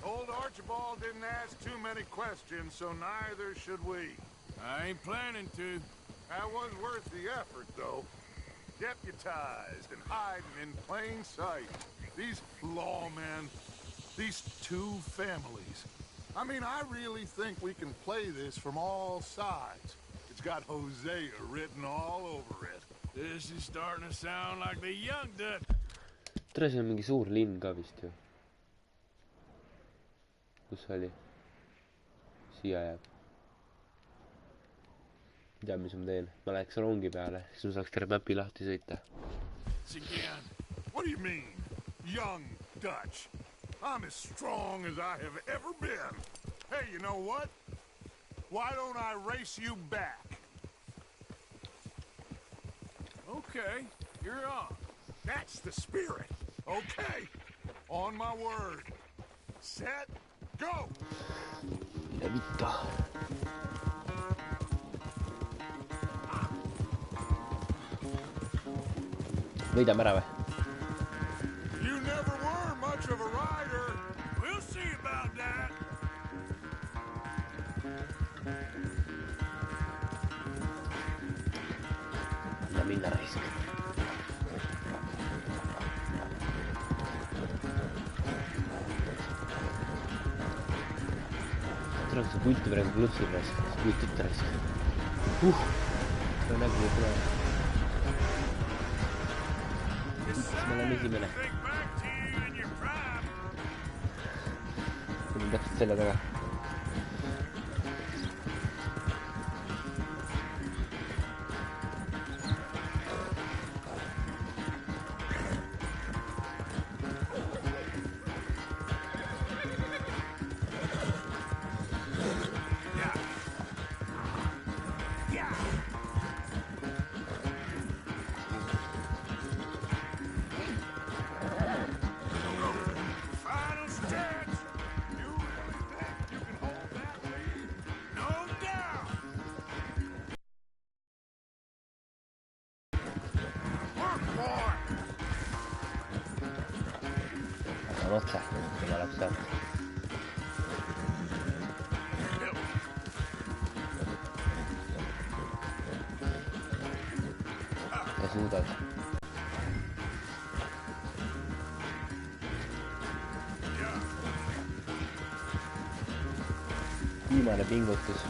Old Archibald didn't ask too many questions, so neither should we. I ain't planning to. That was worth the effort, though. Deputized and hiding in plain sight. These lawmen, these two families. I mean, I really think we can play this from all sides. It's got Hosea written all over it. This is starting to sound like the young Dutch. Tere, see on mingi suur linn ka vist ju. Kus oli? Siia jääb. Ei tea, mis ma teen. Ma läheks rongi peale, siis ma saaks terve mäpi lahti sõita. Again. What do you mean, young Dutch? I'm as strong as I have ever been. Hey, you know what? Why don't I race you back? Okay, you're on. That's the spirit. Okay. On my word. Set, go! Ja vittu. Võidame ära või? You never were much of a rider. We'll see about that. Anna minna raisk. Tuleb see pulti praegu plutsib raisk. See pult ütte raisk. See on nägu tule. Ma olen esimene. See on täpselt selle taga. Otse, kui ma läheb sealt. Ja suudad. viimane pingutus.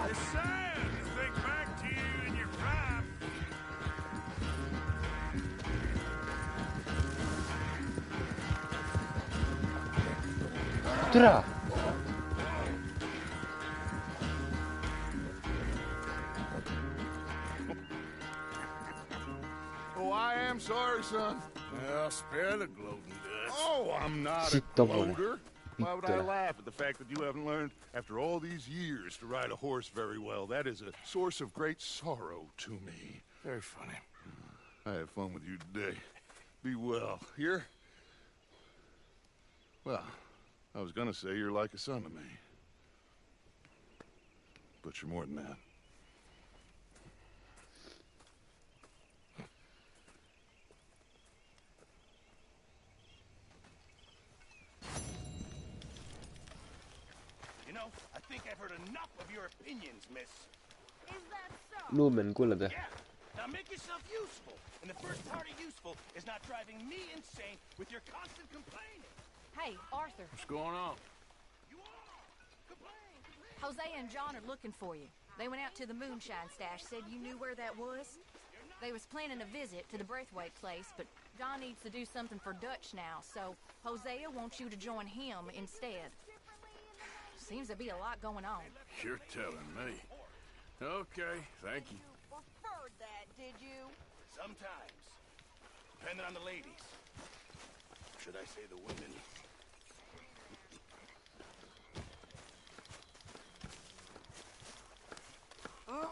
It's sad to think back to you in your prime. Türa! Oh, I am sorry, son. Well, spare the gloating guts. Oh, I'm not a Sittomune. gloater. Why would I Vittu. laugh at the fact that you haven't learned, after all these years, to ride a horse very well? That is a source of great sorrow to me. Very funny. I had fun with you today. Be well. Here? Well, I was gonna say you're like a son to me. But you're more than that. You know, I think I've heard enough of your opinions, miss. Is that so? Lumen, kuule te. Yeah. Now make yourself useful. And the first part of useful is not driving me insane with your constant complaining. Hey, Arthur. What's going on? Jose and John are looking for you. They went out to the moonshine stash, said you knew where that was. They was planning a visit to the Braithwaite place, but John needs to do something for Dutch now, so Hosea wants you to join him instead. Seems to be a lot going on. You're telling me. Okay, thank you. Preferred that, did you? Sometimes. Depending on the ladies. Should I say the women? Oh,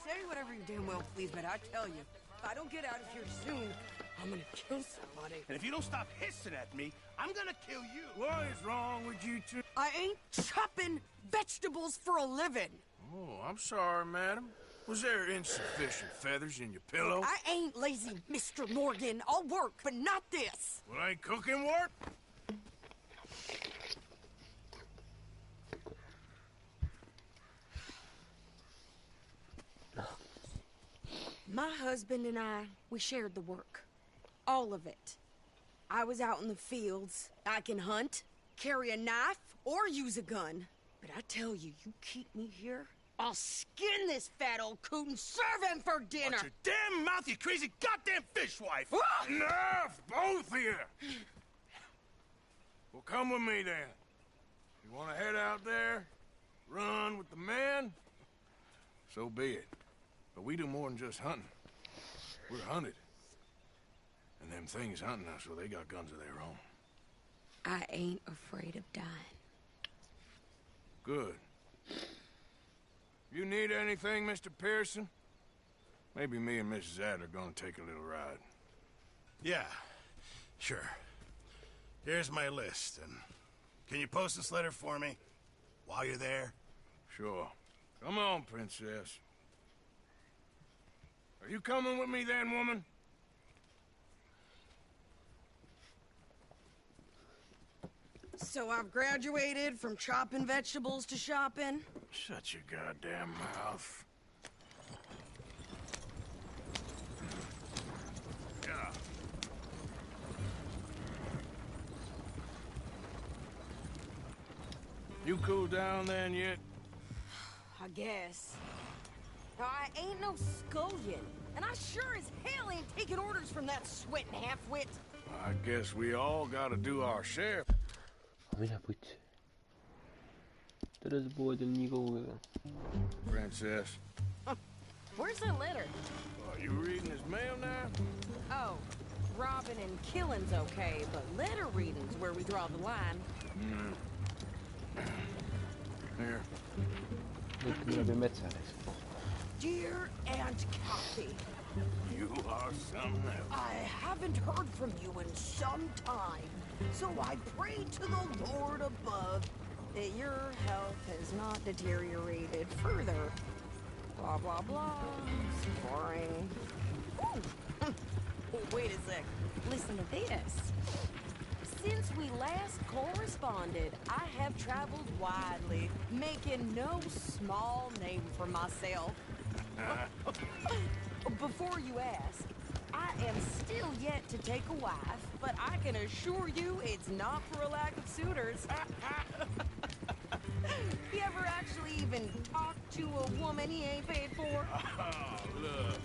say whatever you damn well please, but I tell you, if I don't get out of here soon, I'm gonna kill somebody. And if you don't stop hissing at me, I'm gonna kill you. What is wrong with you two? I ain't chopping vegetables for a living. Oh, I'm sorry, madam. Was there insufficient feathers in your pillow? I ain't lazy, Mr. Morgan. I'll work, but not this. Well, ain't cooking work? My husband and I, we shared the work. All of it. I was out in the fields. I can hunt, carry a knife, or use a gun. But I tell you, you keep me here, I'll skin this fat old coot and serve him for dinner. Watch your damn mouth, you crazy goddamn fishwife! Enough, both of you! Well, come with me then. You want to head out there, run with the men? So be it. But we do more than just hunting. We're hunted. And them things hunting us, well, they got guns of their own. I ain't afraid of dying. Good. You need anything, Mr. Pearson? Maybe me and Mrs. Ad are gonna take a little ride. Yeah, sure. Here's my list, and can you post this letter for me while you're there? Sure. Come on, princess. Are you coming with me then, woman? So I've graduated from chopping vegetables to shopping. Shut your goddamn mouth. Yeah. You cool down then yet? I guess. Now, I ain't no scullion, and I sure as hell ain't taking orders from that sweating half-wit. I guess we all gotta do our share. Mine putsi. Tere, see pood on nii kaugel. Princess. Where's the letter? Are you reading his mail now? Oh, robbing and killing's okay, but letter reading's where we draw the line. Here. Nyt läbi metsäres. Dear Aunt Kathy, You are something else. I haven't heard from you in some time, so I pray to the Lord above that your health has not deteriorated further. Blah, blah, blah. It's boring. Ooh. Wait a sec. Listen to this. Since we last corresponded, I have traveled widely, making no small name for myself. Before you ask, I am still yet to take a wife, but I can assure you it's not for a lack of suitors. You ever actually even talked to a woman he ain't paid for? Oh, look.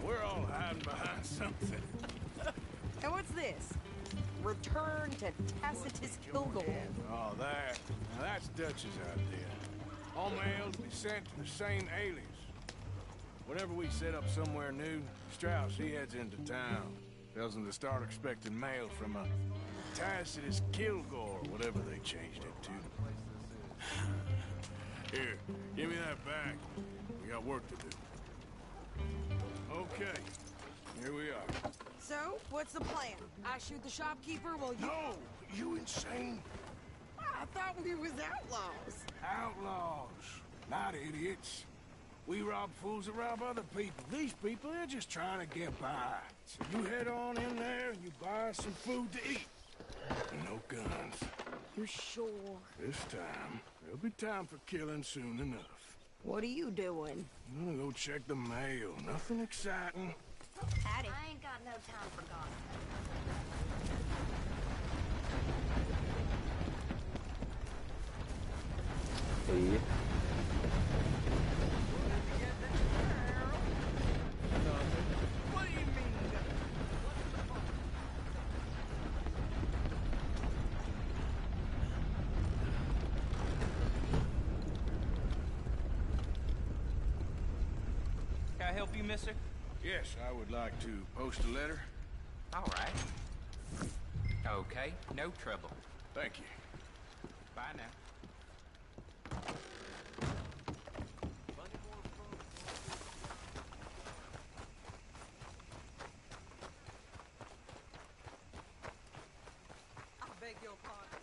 We're all hiding behind something. And what's this? Return to Tacitus Kilgore. Oh, that. Now that's Dutch's idea. All mails be sent to the same alias. Whenever we set up somewhere new, Strauss, he heads into town. Tells them to start expecting mail from a Tacitus Kilgore, whatever they changed it to. Here, give me that back. We got work to do. Okay, here we are. So, what's the plan? I shoot the shopkeeper while you... No! You insane? I thought we was outlaws. Outlaws, not idiots. We rob fools that rob other people. These people, they're just trying to get by. So you head on in there and you buy some food to eat. No guns. You sure? This time, there'll be time for killing soon enough. What are you doing? I'm gonna go check the mail. Nothing exciting. Hattie. I ain't got no time for gossip. Iya. What do you mean? Can I help you, mister? Yes, I would like to post a letter. All right. Okay, no trouble. Thank you. Bye now. I beg your pardon.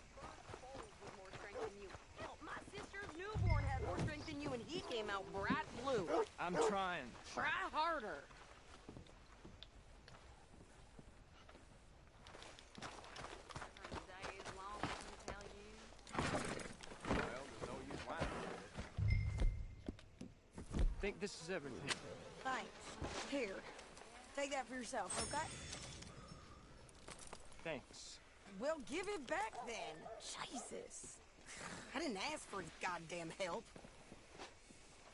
With more strength than you. Hell, my sister's newborn had more strength than you, and he came out bright blue. I'm trying. Try harder. I think this is everything. Thanks. Here. Take that for yourself, okay? Thanks. Well, give it back then. Jesus. I didn't ask for his goddamn help.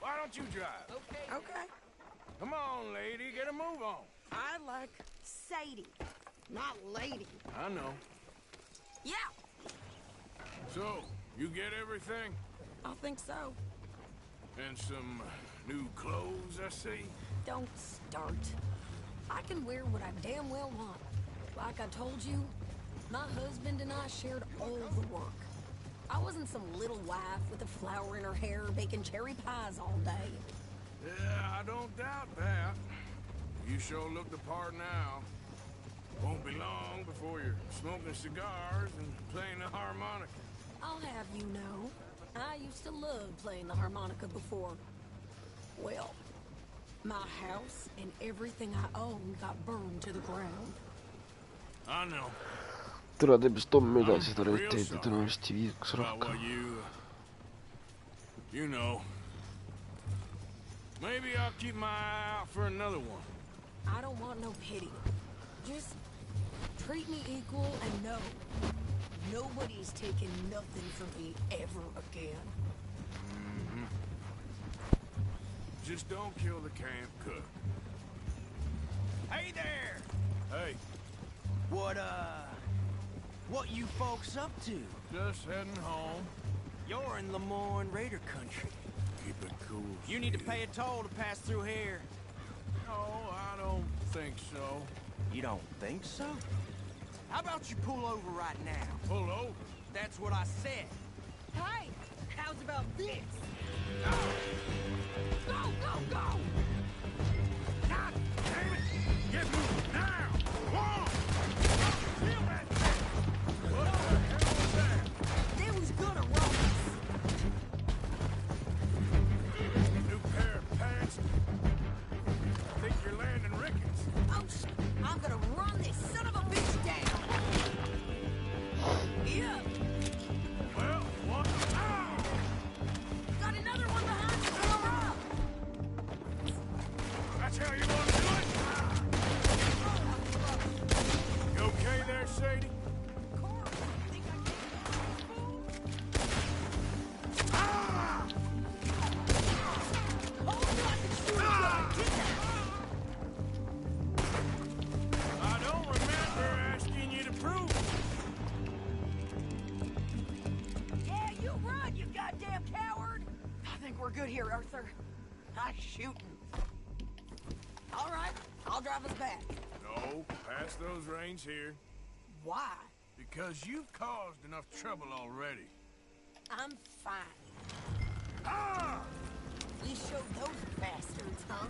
Why don't you drive? Okay. Come on, lady, get a move on. I like Sadie, not lady. I know. Yeah, So, you get everything? I think so. And some new clothes, I see? Don't start. I can wear what I damn well want. Like I told you, my husband and I shared all the work. I wasn't some little wife with a flower in her hair baking cherry pies all day. Yeah, I don't doubt that. You sure look the part now. Won't be long before you're smoking cigars and playing the harmonica. I'll have you know, I used to love playing the harmonica before. Well, my house and everything I own got burned to the ground. I know. Tule teeb vist homme edasi, ta reeteid tõenäoliselt viiks rohkem. You know. Maybe I'll keep my eye out for another one. I don't want no pity. Just treat me equal and know nobody's taking nothing from me ever again. Just don't kill the camp cook. Hey there! Hey. What you folks up to? Just heading home. You're in Lemoyne Raider country. Keep it cool. You need to pay a toll to pass through here. No, I don't think so. You don't think so? How about you pull over right now? Pull over? That's what I said. Hey, how's about this? No. Go, go, go! God damn it! Get moving now! Come on! Feel that thing! What the hell was that? They was gonna run us. New pair of pants? I think you're landing Ricketts. Oh, I'm gonna run this son of a bitch down. Yeah. Well, what? Ow! Got another one behind you. Come up. That's how you want to do it? Arthur. Nice shooting. All right, I'll drive us back. No, pass those reins here. Why? Because you've caused enough trouble already. I'm fine. Ah! We showed those bastards, huh?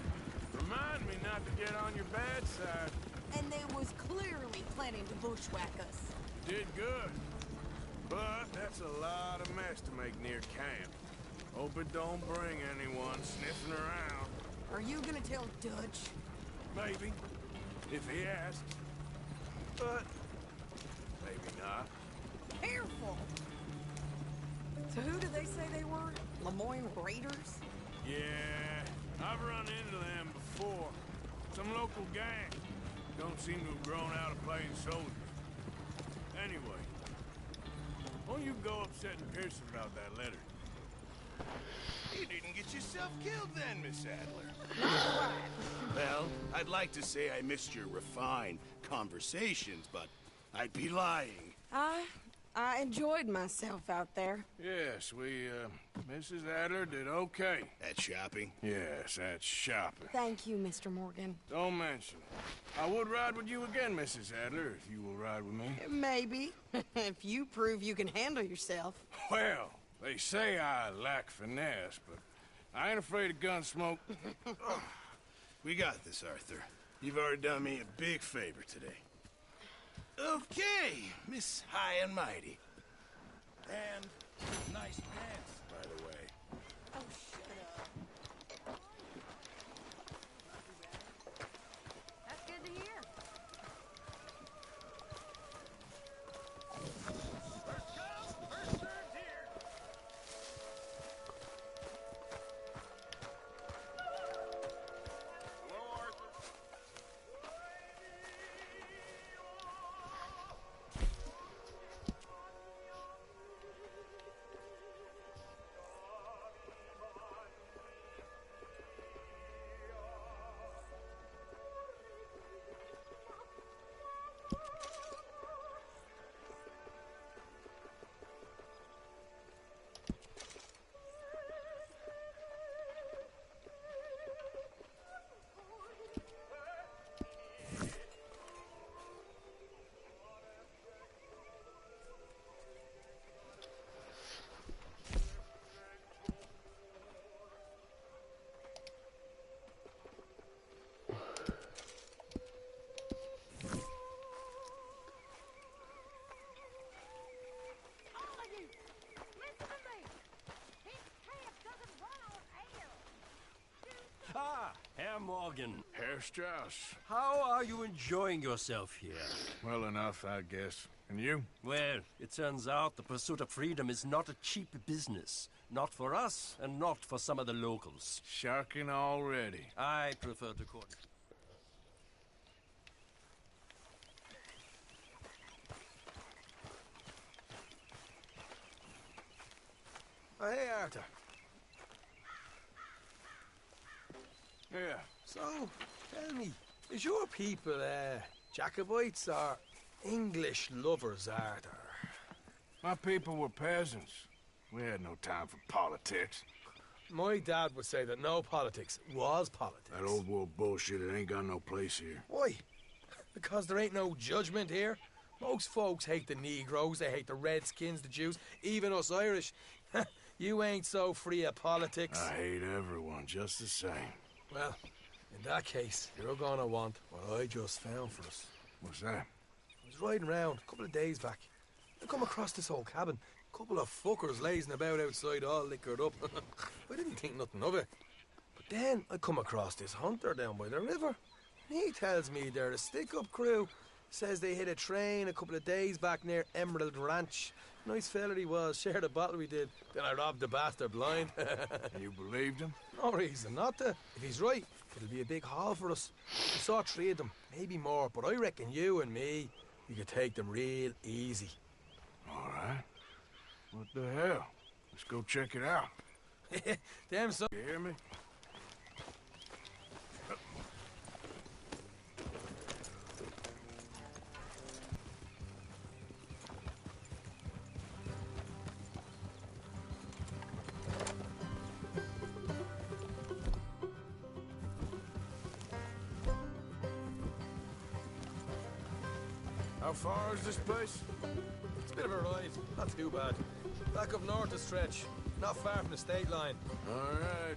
Remind me not to get on your bad side. And they was clearly planning to bushwhack us. Did good. But that's a lot of mess to make near camp. Hope it don't bring anyone sniffing around. Are you gonna tell Dutch? Maybe. If he asks. But maybe not. Careful! So who did they say they were? Lemoyne Raiders? Yeah, I've run into them before. Some local gang. Don't seem to have grown out of playing soldiers. Anyway, won't you go upsetting Pearson about that letter? You didn't get yourself killed then, Miss Adler. Well, I'd like to say I missed your refined conversations, but I'd be lying. I enjoyed myself out there. Yes, Mrs. Adler did okay. At shopping? Yes, at shopping. Thank you, Mr. Morgan. Don't mention it. I would ride with you again, Mrs. Adler, if you will ride with me. Maybe. If you prove you can handle yourself. Well, they say I lack finesse, but I ain't afraid of gun smoke. We got this, Arthur. You've already done me a big favor today. Okay, Miss High and Mighty. And nice pants, by the way. Oh, shut up. That's good to hear. Ah, Herr Morgan. Herr Strauss. How are you enjoying yourself here? Well enough, I guess. And you? Well, it turns out the pursuit of freedom is not a cheap business. Not for us, and not for some of the locals. Sharking already. I prefer to call it. Oh, hey, Arthur. Yeah. So, tell me, is your people, Jacobites or English lovers, Arthur? My people were peasants. We had no time for politics. My dad would say that no politics was politics. That old world bullshit, it ain't got no place here. Why? Because there ain't no judgment here. Most folks hate the Negroes, they hate the Redskins, the Jews, even us Irish. You ain't so free of politics. I hate everyone just the same. Well, in that case, you're gonna want what I just found for us. What's that? I was riding around a couple of days back. I come across this old cabin. A couple of fuckers lazing about outside all liquored up. I didn't think nothing of it. But then I come across this hunter down by the river. And he tells me they're a stick-up crew. Says they hit a train a couple of days back near Emerald Ranch. Nice fella he was, shared a bottle we did. Then I robbed the bastard blind. You believed him? No reason not to. If he's right, it'll be a big haul for us. We saw 3 of them, maybe more, but I reckon you and me, we could take them real easy. All right. What the hell? Let's go check it out. Damn son. You hear me? How far is this place? It's a bit of a ride. Not too bad. Back up north a stretch. Not far from the state line. All right.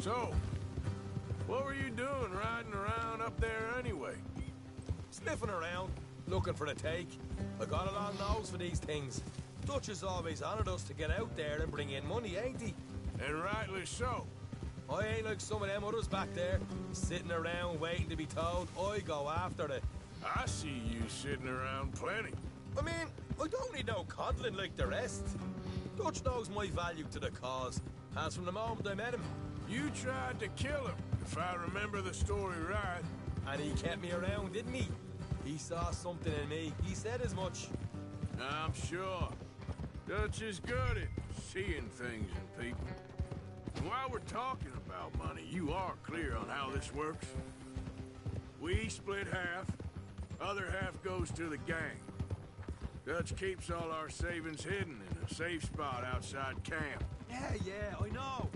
So, what were you doing riding around up there anyway? Sniffing around, looking for the take. I got a long nose for these things. Dutch has always honoured us to get out there and bring in money, ain't he? And rightly so. I ain't like some of them others back there, sitting around waiting to be told. I go after it. I see you sitting around plenty. I mean, I don't need no coddling like the rest. Dutch knows my value to the cause, as from the moment I met him. You tried to kill him, if I remember the story right. And he kept me around, didn't he? He saw something in me. He said as much. I'm sure. Dutch is good at seeing things in people. And while we're talking about money, you are clear on how this works? We split half. Other half goes to the gang. Dutch keeps all our savings hidden in a safe spot outside camp. Yeah, I know.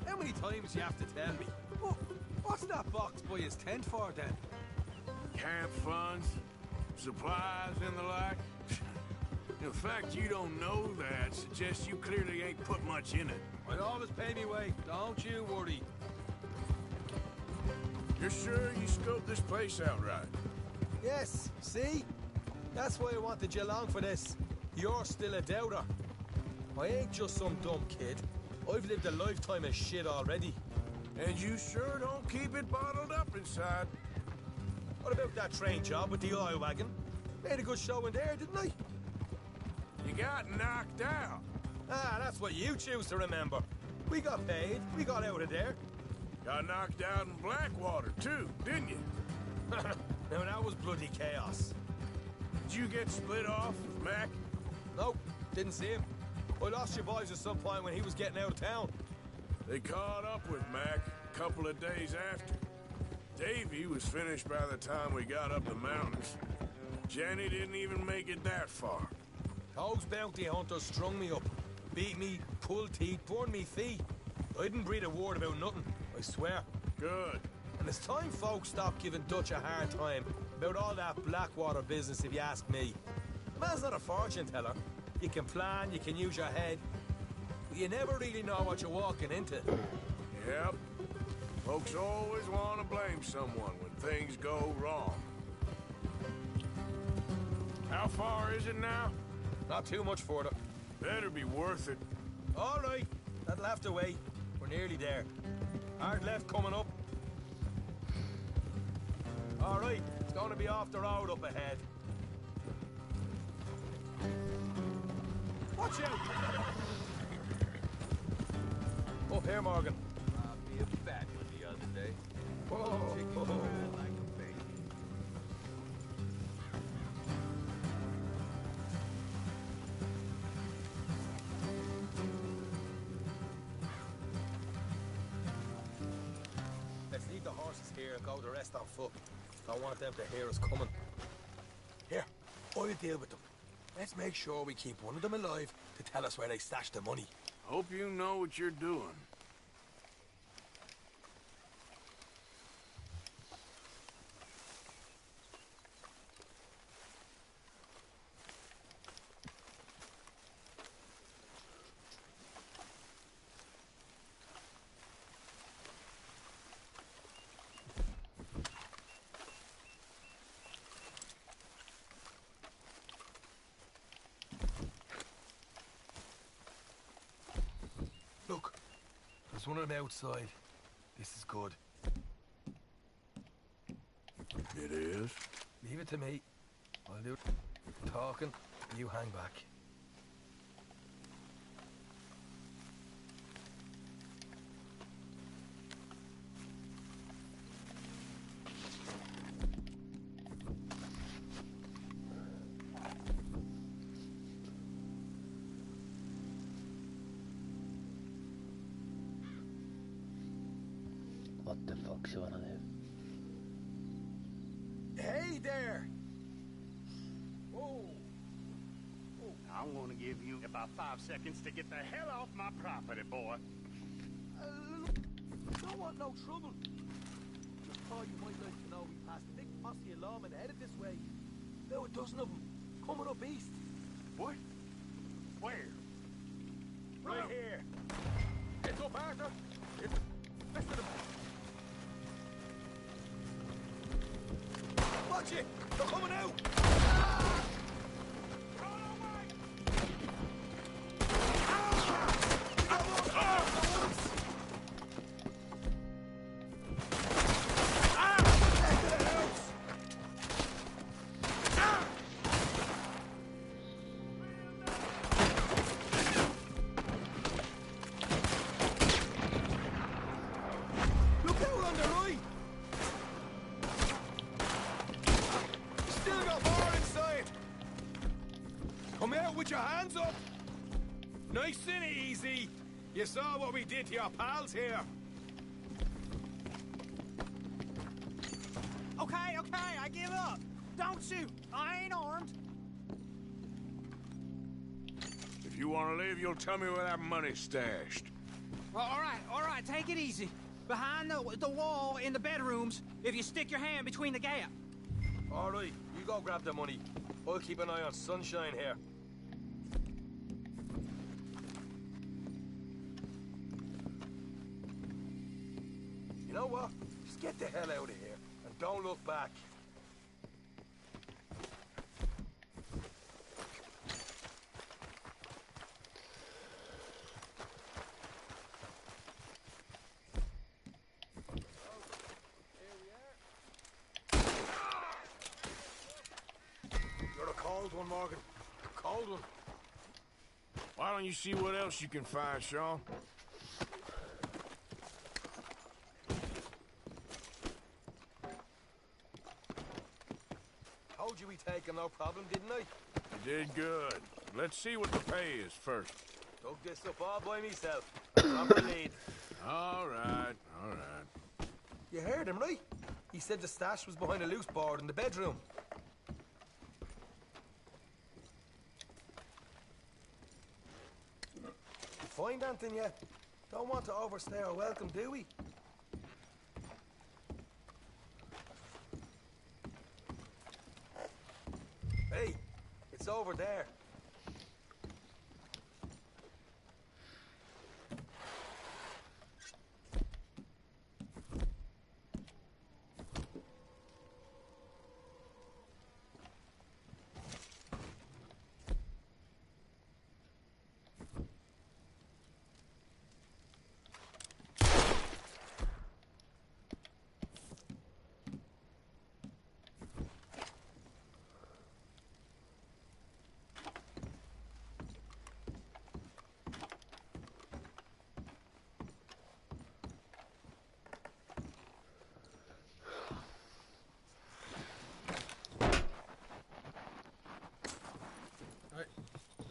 How many times you have to tell me? What's that box by his tent for, then? Camp funds, supplies, and the like. The fact you don't know that suggests you clearly ain't put much in it. I always pay me way, don't you worry. You're sure you scoped this place out right? Yes, see? That's why I wanted you along for this. You're still a doubter. I ain't just some dumb kid. I've lived a lifetime of shit already. And you sure don't keep it bottled up inside. What about that train job with the oil wagon? Made a good show in there, didn't I? You got knocked out. Ah, that's what you choose to remember. We got paid. We got out of there. Got knocked out in Blackwater, too, didn't you? Now, that was bloody chaos. Did you get split off with Mac? Nope, didn't see him. I lost your boys at some point when he was getting out of town. They caught up with Mac a couple of days after. Davy was finished by the time we got up the mountains. Jenny didn't even make it that far. Those bounty hunters strung me up. Beat me, pulled teeth, burned me feet. I didn't breathe a word about nothing, I swear. Good. And it's time folks stopped giving Dutch a hard time about all that Blackwater business, if you ask me. The man's not a fortune teller. You can plan, you can use your head, but you never really know what you're walking into. Yep. Folks always want to blame someone when things go wrong. How far is it now? Not too much further. Better be worth it. All right, that'll have to wait. We're nearly there. Hard left coming up. All right, it's going to be off the road up ahead. Watch out! Up here, Morgan. I'll be a fat one the other day. Whoa. Like a baby. Let's leave the horses here and go the rest on foot. Don't want them to hear us coming. Here, I'll deal with them. Let's make sure we keep one of them alive to tell us where they stashed the money. Hope you know what you're doing. Look, there's one of them outside. This is good. It is? Leave it to me. I'll do the talking, you hang back. What the fuck's one of them? Hey there! I'm gonna give you about 5 seconds to get the hell off my property, boy. Don't want no trouble. thought you might like to know we passed a big posse of lawmen headed this way. About a dozen of them, coming up east. What? Where? Right here. It's up, Arthur. It's rest of them. Watch it! They're coming out! Come out with your hands up! Nice and easy. You saw what we did to your pals here. Okay, I give up. Don't shoot. I ain't armed. If you want to leave, you'll tell me where that money's stashed. Well, all right, take it easy. Behind the wall in the bedrooms, if you stick your hand between the gap. All right, you go grab the money. I'll keep an eye on Sunshine here. You know what? Just get the hell out of here and don't look back. You're a cold one, Morgan. Cold one. Why don't you see what else you can find, Sean? Told you we'd take him, no problem, didn't I? You did good. Let's see what the pay is first. Dug this up all by myself. Proper lead. All right. You heard him, right? He said the stash was behind a loose board in the bedroom. You find anything yet? Don't want to overstay our welcome, do we? Hey, it's over there.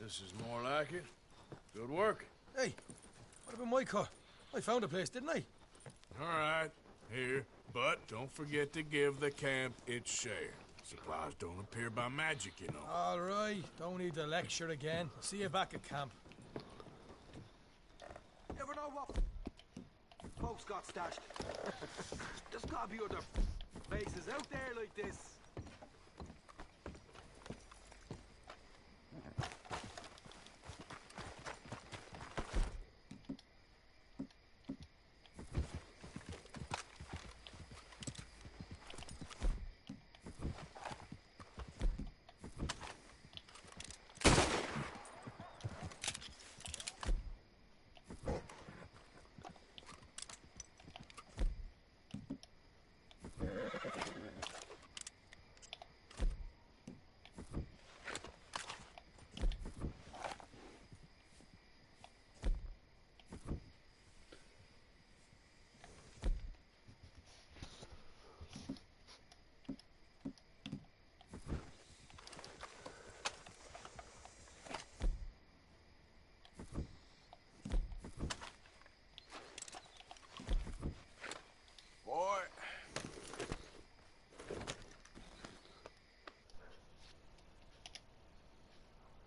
This is more like it. Good work. Hey, what about my car? I found a place, didn't I? All right, here. But don't forget to give the camp its share. Supplies don't appear by magic, you know. All right, don't need the lecture again. See you back at camp. Never know what folks got stashed. There's gotta be other places out there like this.